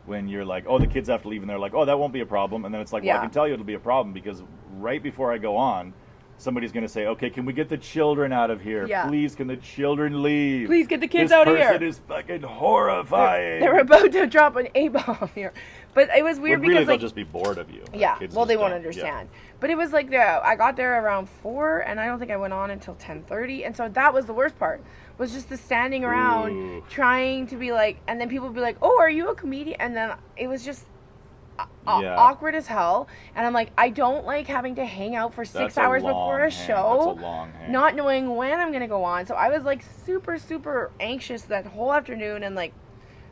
when you're like, oh, the kids have to leave, and they're like, oh, that won't be a problem, and then it's like, well, Yeah. I can tell you it'll be a problem because right before I go on, somebody's gonna say, okay, can we get the children out of here? Yeah. Please, can the children leave? Please get the kids this out of here. This person is fucking horrifying. they're about to drop an A-bomb here. But it was But weird really, because they'll like, just be bored of you. yeah, Kids well, just they won't don't. understand. But it was like I got there around 4, and I don't think I went on until 10:30, and so that was the worst part. Was just the standing around, Ooh. trying to be like, and then people would be like, "Oh, are you a comedian?" And then it was just Yeah. awkward as hell. And I'm like, I don't like having to hang out for 6 That's a hours long before a hang. show, That's a long hang. not knowing when I'm gonna go on. So I was like super, super anxious that whole afternoon, and like.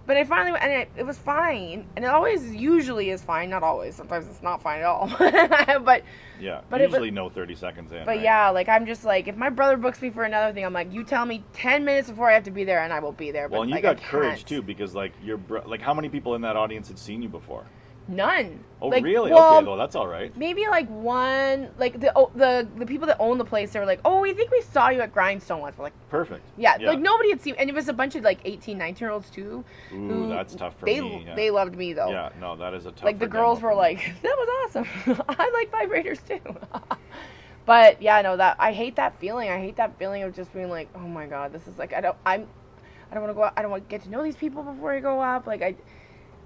But I finally went, and it was fine. And it always usually is fine. Not always. Sometimes it's not fine at all. but Yeah, but it was- usually no 30 seconds in. but right? yeah, like I'm just like, if my brother books me for another thing, I'm like, you tell me 10 minutes before I have to be there, and I will be there. But Well, and you like, I got courage can't. too, because like like how many people in that audience had seen you before? None. Oh, Like, really? well, Okay, well that's all right. maybe like one, like the people that own the place, they were like, oh, we think we saw you at Grindstone once. We're like, Perfect. yeah, like nobody had seen, and it was a bunch of like 18, 19-year-olds too. Ooh, who- that's tough for they, me. Yeah. They loved me though. Yeah, no, that is a tough. Like the girls were like, that was awesome. I like vibrators too. But yeah, no, that I hate that feeling. I hate that feeling of just being like, oh my god, this is like I don't want to go out. I don't want to get to know these people before I go up. Like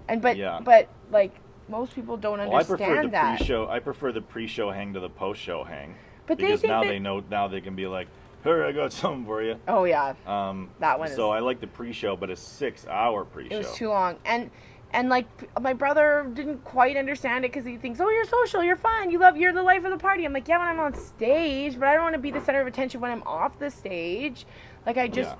Yeah. but like most people don't Well, I prefer the understand that. pre-show. I prefer the pre-show hang to the post-show hang. But they because think now that- they know. Now they can be like, "Here, I got something for you." Oh yeah, that one. So I like the pre-show, but a 6-hour pre-show. It was too long, and like my brother didn't quite understand it because he thinks, oh, you're social, you're fun, you're the life of the party. I'm like, yeah, when I'm on stage, but I don't want to be the center of attention when I'm off the stage. Like I just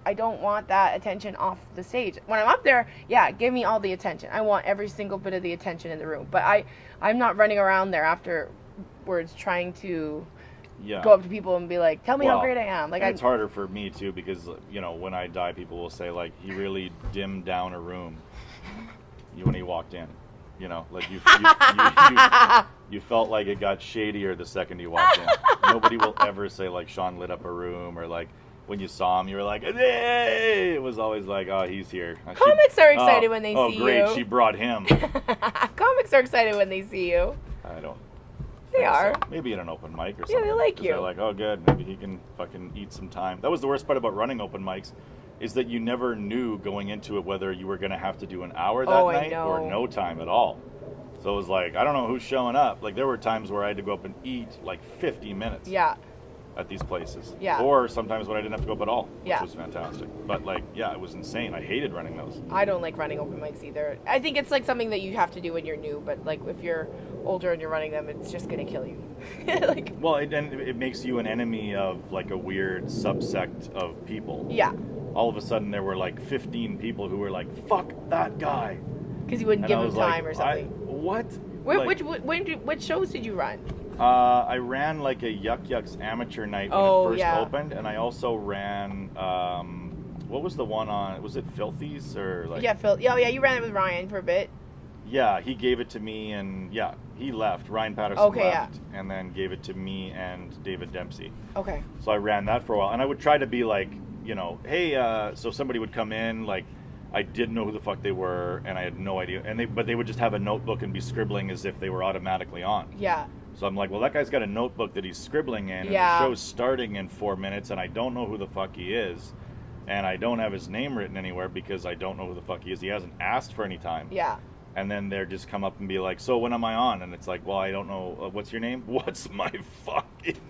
I don't want that attention off the stage. When I'm up there, yeah, give me all the attention. I want every single bit of the attention in the room. But I'm not running around there afterwards trying to go up to people and be like, tell me how great I am. Like and it's harder for me too because when I die, people will say like he really dimmed down a room when he walked in. Like you You felt like it got shadier the second you walked in. Nobody will ever say like Sean lit up a room, or like when you saw him you were like, hey! It was always like, oh, he's here. Comics are excited when they see you. Oh great, she brought him. Comics are excited when they see you. I don't. They are. So. Maybe at an open mic or something. Yeah, they like 'cause you. They're like, oh good, maybe he can fucking eat some time. That was the worst part about running open mics, is that you never knew going into it whether you were going to have to do an hour that night or no time at all. So it was like, I don't know who's showing up. Like there were times where I had to go up and eat like 50 minutes. Yeah. At these places. Yeah. Or sometimes when I didn't have to go up at all, which Yeah. was fantastic. But like, yeah, it was insane. I hated running those. I don't like running open mics either. I think it's like something that you have to do when you're new, but like if you're older and you're running them, it's just gonna kill you. Like. Well, it makes you an enemy of like a weird subsect of people. Yeah. All of a sudden there were like 15 people who were like, fuck that guy. Because you wouldn't give him time or something. What? Which shows did you run? I ran like a Yuck Yucks amateur night when it first opened, and I also ran. What was the one on? Was it Filthy's or like? Yeah, Phil. Oh, yeah, you ran it with Ryan for a bit. Yeah, he gave it to me, and yeah, he left. Ryan Patterson left, and then gave it to me and David Dempsey. Okay. So I ran that for a while, and I would try to be like, you know, hey, so somebody would come in, like, I didn't know who the fuck they were, and I had no idea, but they would just have a notebook and be scribbling as if they were automatically on. Yeah. So I'm like, well, that guy's got a notebook that he's scribbling in, and the show's starting in 4 minutes, and I don't know who the fuck he is, and I don't have his name written anywhere because I don't know who the fuck he is. He hasn't asked for any time. Yeah. And then they're just come up and be like, so when am I on? And it's like, well, I don't know. What's your name? What's my fucking...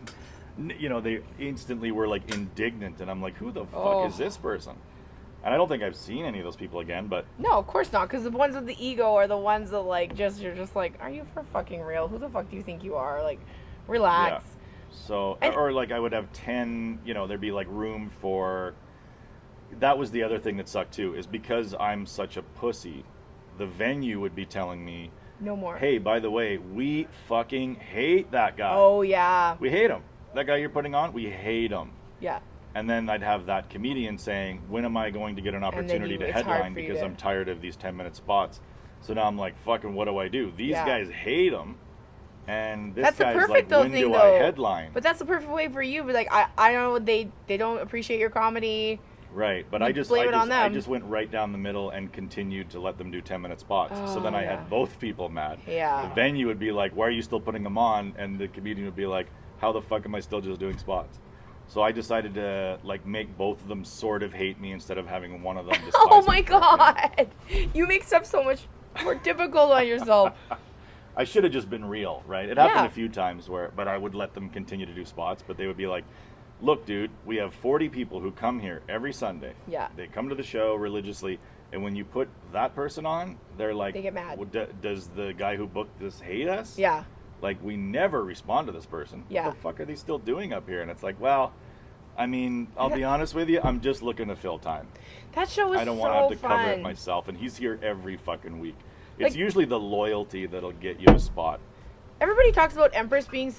You know, they instantly were like indignant, and I'm like, who the fuck is this person? And I don't think I've seen any of those people again, but... No, of course not, because the ones with the ego are the ones that, like, you're just like, are you for fucking real? Who the fuck do you think you are? Like, relax. Yeah. So, or like I would have 10, you know, there'd be like room for... That was the other thing that sucked too, is because I'm such a pussy, the venue would be telling me, no more. Hey, by the way, we fucking hate that guy. Oh, yeah. We hate him. That guy you're putting on, we hate him. Yeah. And then I'd have that comedian saying, when am I going to get an opportunity to headline because I'm tired of these 10-minute spots? So now I'm like, fucking, what do I do? These guys hate him. And this guy's like, when do I headline? But that's the perfect way for you. But like, I don't know, they don't appreciate your comedy. Right, but I just went right down the middle and continued to let them do 10-minute spots. So then I had both people mad. Yeah. The venue would be like, why are you still putting them on? And the comedian would be like, how the fuck am I still just doing spots? So I decided to like make both of them sort of hate me instead of having one of them despise Oh my me. god! You make stuff so much more difficult on yourself. I should have just been real, right? It happened a few times but I would let them continue to do spots, but they would be like, look, dude, we have 40 people who come here every Sunday. Yeah. They come to the show religiously, and when you put that person on, they're like, they get mad. Well, does the guy who booked this hate us? Yeah. Like, we never respond to this person. Yeah. What the fuck are they still doing up here? And it's like, well, I mean, I'll be honest with you, I'm just looking to fill time. That show was so fun. I don't want to have to cover it myself, and he's here every fucking week. It's usually the loyalty that'll get you a spot. Everybody talks about Empress being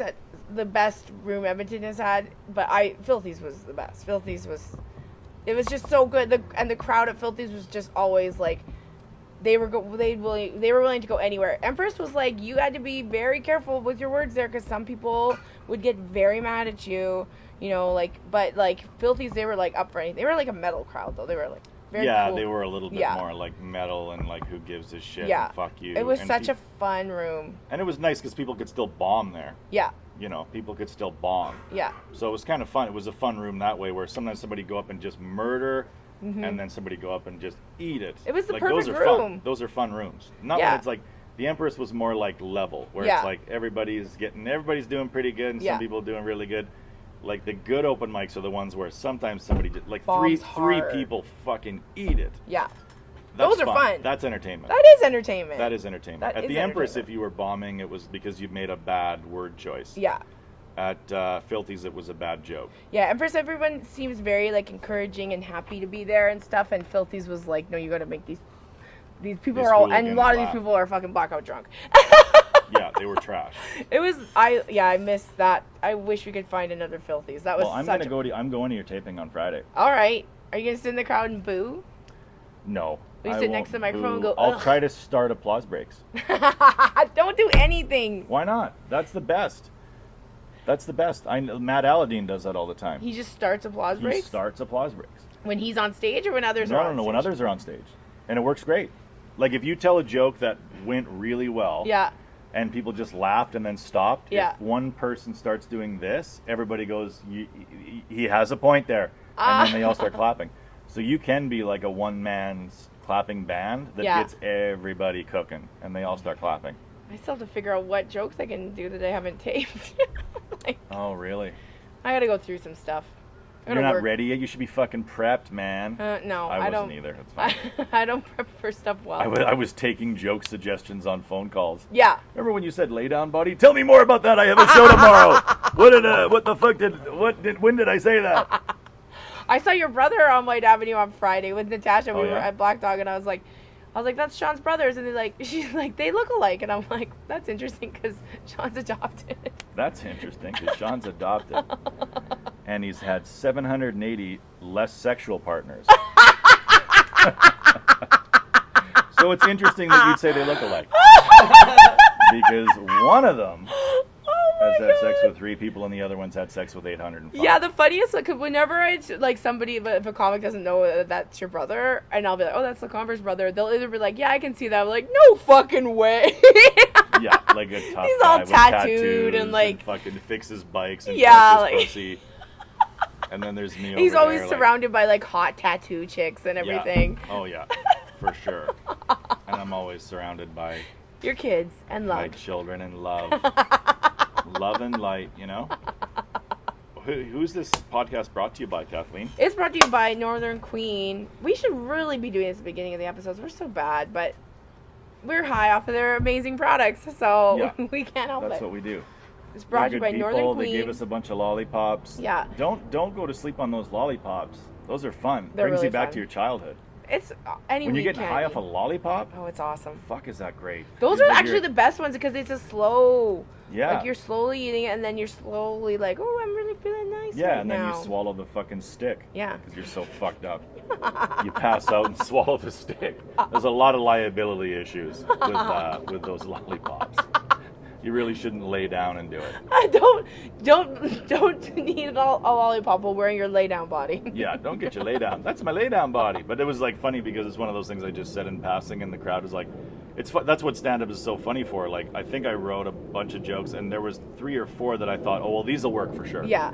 the best room Edmonton has had, but Filthy's was the best. It was just so good. And the crowd at Filthy's was just always like, they were willing to go anywhere. Empress was like, you had to be very careful with your words there, because some people would get very mad at you, you know, like, but like Filthy's, they were like up for anything. They were like a metal crowd though. They were like very cool. They were a little bit more like metal and like who gives a shit and fuck you. It was such a fun room. And it was nice because people could still bomb there. Yeah. You know, people could still bomb. Yeah. So it was kind of fun. It was a fun room that way, where sometimes somebody go up and just murder, and then somebody go up and just eat it. It was the like, perfect those are room. Fun. Those are fun rooms. Not when it's like, the Empress was more like level, where it's like everybody's doing pretty good and some people are doing really good. Like the good open mics are the ones where sometimes somebody like three people fucking eat it. Yeah. That's Those are fun. That's entertainment. That is entertainment. That is entertainment. At the Empress, if you were bombing, it was because you made a bad word choice. Yeah. At Filthy's, it was a bad joke. Yeah, Empress, everyone seems very like encouraging and happy to be there and stuff, and Filthy's was like, no, you got to make these people are all, and a lot of these people are fucking blackout drunk. Yeah, they were trash. It was, I missed that. I wish we could find another Filthy's. That was I'm going to your taping on Friday. All right. Are you going to sit in the crowd and boo? No. You I sit next to the won't microphone and boo. go, I'll ugh. try to start applause breaks. Don't do anything. Why not? That's the best. That's the best. Matt Alladine does that all the time. He just starts applause He breaks? starts applause breaks. When he's on stage or when others are on No, stage? when others are on stage. And it works great. Like if you tell a joke that went really well Yeah. and people just laughed and then stopped, Yeah. if one person starts doing this, everybody goes, he has a point there. And then they all start clapping. So you can be like a one-man clapping band that Yeah. gets everybody cooking and they all start clapping. I still have to figure out what jokes I can do that I haven't taped. Like, Oh, really? I gotta go through some stuff. I You're gotta not work. ready yet? You should be fucking prepped, man. No, I I wasn't don't either. It's fine. I don't prep for stuff well. I was taking joke suggestions on phone calls. Yeah. Remember when you said lay down, buddy? Tell me more about that. I have a show tomorrow. When did I say that? I saw your brother on White Avenue on Friday with Natasha. Oh, We were yeah? at Black Dog, and I was like, that's Sean's brothers, and she's like, they look alike, and I'm like, that's interesting because Sean's adopted. That's interesting because Sean's adopted. And he's had 780 less sexual partners. So it's interesting that you'd say they look alike. Because one of them has had sex with 3 people and the other one's had sex with 805. Yeah, the funniest, because whenever somebody, if a comic doesn't know that that's your brother, and I'll be like, oh, that's LaComber's brother, they'll either be like, yeah, I can see that. I'm like, no fucking way. Yeah, like a tough He's guy all with tattooed tattoos and, like- fucking fixes bikes and Yeah, touches like- pussy. And then there's me He's over always there, like, surrounded by hot tattoo chicks and yeah. everything. Oh yeah, for sure. And I'm always surrounded by Your kids and my love. children and love. Love and light, you know? Who's this podcast brought to you by, Kathleen? It's brought to you by Northern Queen. We should really be doing this at the beginning of the episodes. We're so bad, but we're high off of their amazing products, so Yeah. we can't help That's it. what we do. It's brought to They're you by good Northern people. Queen. They gave us a bunch of lollipops. Yeah. Don't go to sleep on those lollipops. Those are fun. They're Brings really you back fun. to your childhood. It's any When you week get high off candy. a lollipop, Oh, it's awesome. fuck, is that great? Those You are live actually your- the best ones because it's a slow. Yeah. Like you're slowly eating it and then you're slowly like, oh, I'm really feeling nice Yeah, right and then now. you swallow the fucking stick. Yeah. Because you're so fucked up. You pass out and swallow the stick. There's a lot of liability issues with those lollipops. You really shouldn't lay down and do it. Don't need a lollipop while wearing your lay down body. Yeah, don't get your lay down. That's my lay down body. But it was like funny because it's one of those things I just said in passing, and the crowd was like, that's what stand up is so funny for. Like, I think I wrote a bunch of jokes, and there was 3 or 4 that I thought, oh well, these will work for sure. Yeah.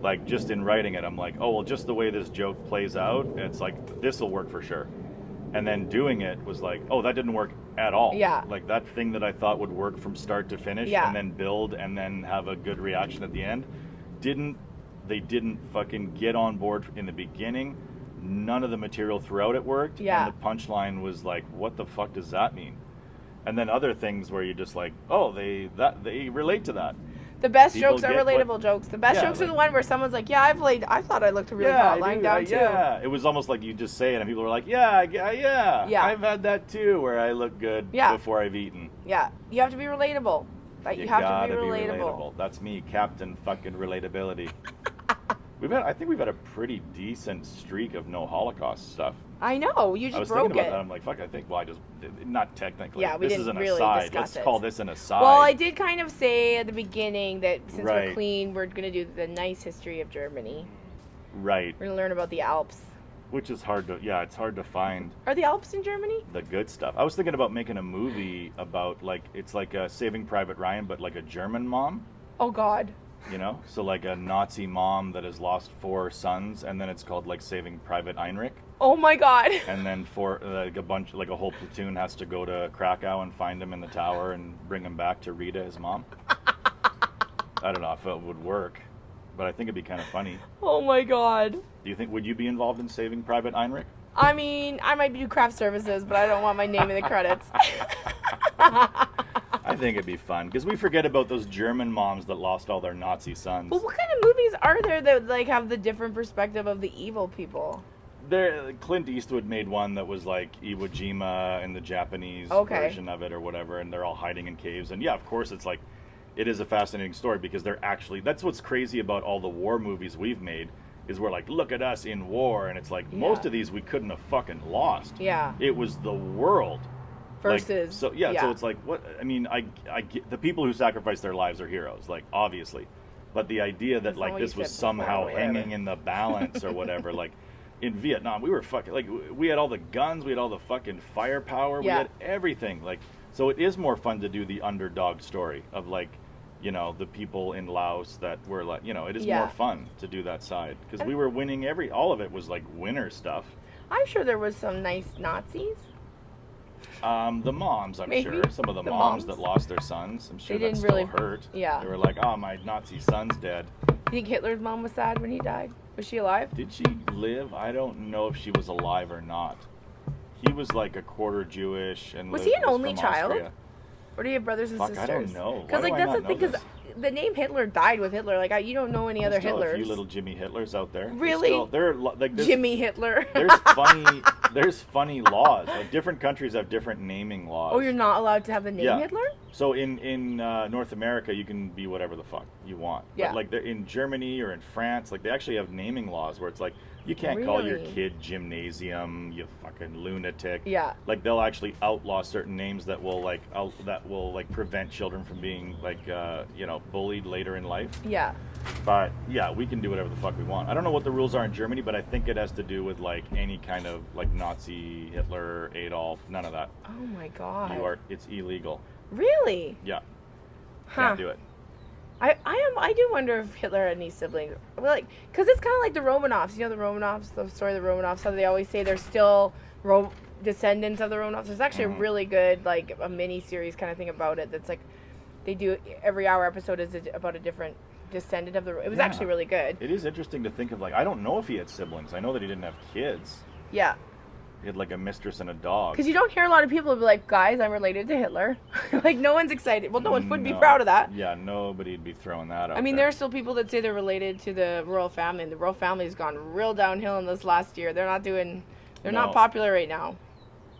Like just in writing it, I'm like, oh well, just the way this joke plays out, it's like this will work for sure. And then doing it was like, oh, that didn't work at all. Yeah. Like that thing that I thought would work from start to finish, Yeah. and then build and then have a good reaction at the end, they didn't fucking get on board in the beginning. None of the material throughout it worked. Yeah. And the punchline was like, what the fuck does that mean? And then other things where you're just like, oh, they relate to that. The best People jokes are get what- relatable jokes. The best Yeah, jokes are the like- one where someone's like, yeah, I thought I looked really hot lying down too. Yeah, it was almost like you just say it, and people were like, yeah, Yeah. I've had that too, where I look good Yeah. before I've eaten. Yeah. You have to be relatable. Like, you have gotta to be relatable. That's me, Captain fucking relatability. I think we've had a pretty decent streak of no Holocaust stuff. I know. You I just was broke thinking about it. that. I'm like, fuck. I think. Well, I just not technically. Yeah, we this didn't is an really aside. discuss Let's it. call this an aside. Well, I did kind of say at the beginning that since we're Right. clean, we're going to do the nice history of Germany. Right, We're going to learn about the Alps. which is hard to. Yeah, it's hard to find Are the Alps in Germany? the good stuff. I was thinking about making a movie about it's like Saving Private Ryan, but like a German mom. Oh, God. You know, so like a Nazi mom that has lost 4 sons, and then it's called like Saving Private Heinrich, Oh, my God. and then for like a whole platoon has to go to Krakow and find him in the tower and bring him back to Rita, his mom. I don't know if it would work, but I think it'd be kind of funny. Oh, my God. Do you think, would you be involved in Saving Private Heinrich? I mean, I might do craft services, but I don't want my name in the credits. I think it'd be fun because we forget about those German moms that lost all their Nazi sons. Well, what kind of movies are there that like have the different perspective of the evil people? Clint Eastwood made one that was like Iwo Jima and the Japanese Okay. version of it or whatever, and they're all hiding in caves. And yeah, of course, it's like, it is a fascinating story because they're actually, that's what's crazy about all the war movies we've made, is we're like, look at us in war, and it's like most of these we couldn't have fucking lost. Yeah. It was the world. Versus. So it's like, what, I mean, I get, the people who sacrifice their lives are heroes, like, obviously. But the idea that, That's not like, what this you was said somehow before, hanging whatever. in the balance or whatever, like, in Vietnam, we were fucking, like, we had all the guns, we had all the fucking firepower, we Yeah. had everything. Like, so it is more fun to do the underdog story of, like, you know, the people in Laos that were, like, you know, it is more fun to do that side. Because we were winning all of it was, like, winner stuff. I'm sure there was some nice Nazis. The moms, I'm Maybe. sure. Some of the The moms moms. that lost their sons, I'm sure They that didn't still really- hurt. yeah. They were like, oh, my Nazi son's dead. You think Hitler's mom was sad when he died? Was she alive? Did she live? I don't know if she was alive or not. He was like a quarter Jewish and Was lived, he an only from child? Austria. Or do you have brothers and Fuck, sisters? I don't know. Because Why like do I that's the not thing. know Because this? the name Hitler died with Hitler. Like you don't know any other There's still Hitlers. a few little Jimmy Hitlers out there. Really? They're like Jimmy Hitler. there's funny laws. Like different countries have different naming laws. Oh, you're not allowed to have the name Yeah. Hitler? So in North America, you can be whatever the fuck you want. Yeah. But like they're in Germany or in France, like they actually have naming laws where it's like you can't call your Really? kid gymnasium, you fucking lunatic. Yeah. Like they'll actually outlaw certain names that will prevent children from being like bullied later in life. Yeah. But yeah, we can do whatever the fuck we want. I don't know what the rules are in Germany, but I think it has to do with like any kind of like Nazi, Hitler, Adolf, none of that. Oh my god. It's illegal. Really? Yeah. Huh. Can't do it. I do wonder if Hitler had any siblings. Well, like, because it's kind of like the Romanovs. You know the Romanovs, the story of the Romanovs, how they always say they're still descendants of the Romanovs. There's actually a really good, like, a mini-series kind of thing about it that's, like, they do, every hour episode is about a different descendant of the... It was Yeah. actually really good. It is interesting to think of, like, I don't know if he had siblings. I know that he didn't have kids. Yeah. He had, like, a mistress and a dog. Because you don't hear a lot of people be like, guys, I'm related to Hitler. Like, no one's excited. Well, no one would be No. proud of that. Yeah, nobody'd be throwing that out I mean, there. there are still people that say they're related to the royal family, and the royal family has gone real downhill in this last year. They're not No. not popular right now.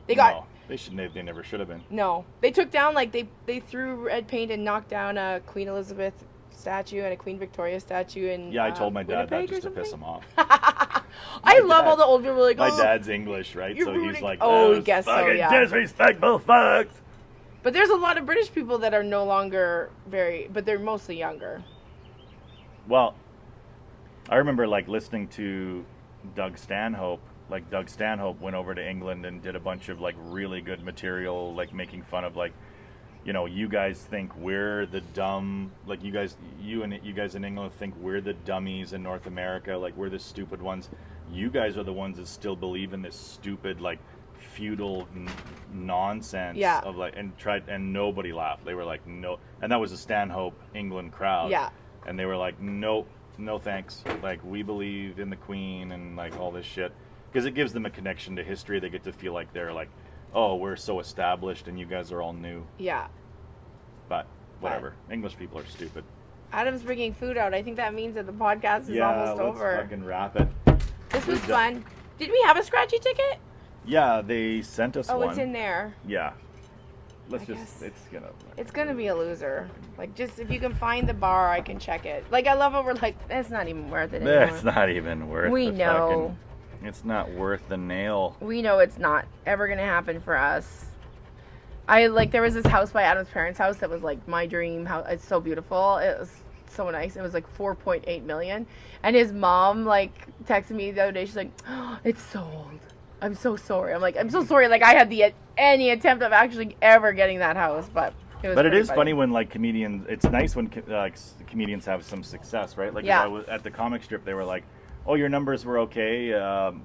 They got, They never should have been. no. They took down, like, they threw red paint and knocked down a Queen Elizabeth statue and a Queen Victoria statue in Yeah, I told my dad that Winnipeg or just to piss something. him off. I love dad- all the old people like, My oh. dad's English, right? You're So he's ruining- like, Oh, I "Those guess so, fucking yeah." disrespectful fucks. But there's a lot of British people that are no longer but they're mostly younger. Well, I remember like listening to Doug Stanhope. Like Doug Stanhope went over to England and did a bunch of like really good material, like making fun of like, you know, you guys think we're the dumb, like you guys in England think we're the dummies in North America, like we're the stupid ones. You guys are the ones that still believe in this stupid like feudal nonsense Yeah. of like and nobody laughed. They were like no, and that was a Stanhope England crowd. Yeah. And they were like, nope, no thanks. Like, we believe in the Queen and, like, all this shit. Because it gives them a connection to history. They get to feel like they're like, oh, we're so established and you guys are all new. Yeah. But, whatever. English people are stupid. Adam's bringing food out. I think that means that the podcast is almost let's over. fucking wrap it. This was We're done. fun. Did we have a scratchy ticket? Yeah, they sent us Oh, one. it's in there. Yeah. I guess. It's Gonna be a loser. Like, just if you can find the bar, I can check it. Like, I love how we're like, it's not even worth it anymore. It's not even worth We the know. fucking... It's not worth the nail. We know it's not ever gonna happen for us. There was this house by Adam's parents' house that was like my dream house. It's so beautiful. It was so nice. It was like 4.8 million. And his mom like texted me the other day. She's like, oh, it's sold. I'm so sorry. I'm like, I'm so sorry. Like I had any attempt of actually ever getting that house, but it was. But it pretty is funny when like comedians. It's nice when comedians have some success, right? Like Yeah. I was at the comic strip, they were like, "Oh, your numbers were okay,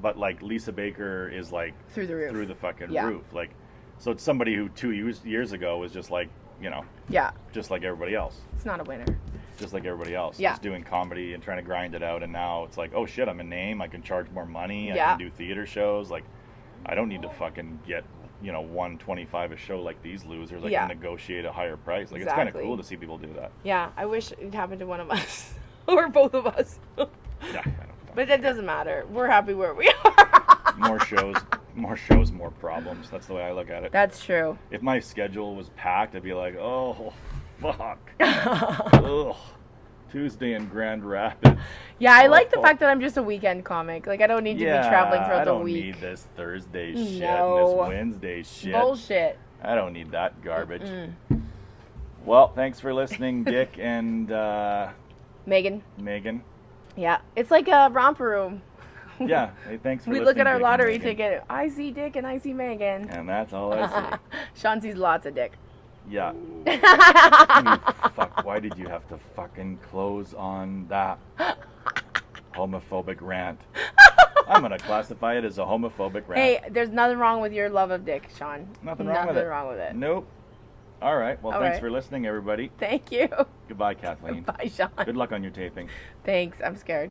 but like Lisa Baker is like Through the roof. through the fucking Yeah. roof." Like, so it's somebody who 2 years ago was just like, you know, Yeah, just like everybody else, it's not a winner. just like everybody else, Yeah. just doing comedy and trying to grind it out. And now it's like, oh shit, I'm a name. I can charge more money. I Yeah. can do theater shows. Like, I don't need to fucking get, you know, $125 a show like these losers. I Yeah. can negotiate a higher price. Like, it's kind of Exactly. cool to see people do that. Yeah, I wish it happened to one of us or both of us. Yeah, I don't But that doesn't matter. We're happy where we are. more shows, more problems. That's the way I look at it. That's true. If my schedule was packed, I'd be like, oh, fuck. Ugh. Tuesday in Grand Rapids. Yeah, I like the Oh. fact that I'm just a weekend comic. Like, I don't need to be traveling throughout I the don't week. need this Thursday shit No. and this Wednesday shit. Bullshit. I don't need that garbage. Well, thanks for listening, Dick and Megan. Megan. Yeah, it's like a romper room. Yeah, hey, thanks for We listening. look at our Dick and lottery Megan. ticket. I see Dick and I see Megan. And that's all I see. Sean sees lots of Dick. Yeah. You fuck, why did you have to fucking close on that homophobic rant? I'm gonna classify it as a homophobic rant. Hey, there's nothing wrong with your love of Dick, Sean. Nothing wrong with it. Nothing wrong with it. Nope. All right. Well, All thanks right. for listening, everybody. Thank you. Goodbye, Kathleen. Bye, Sean. Good luck on your taping. Thanks. I'm scared.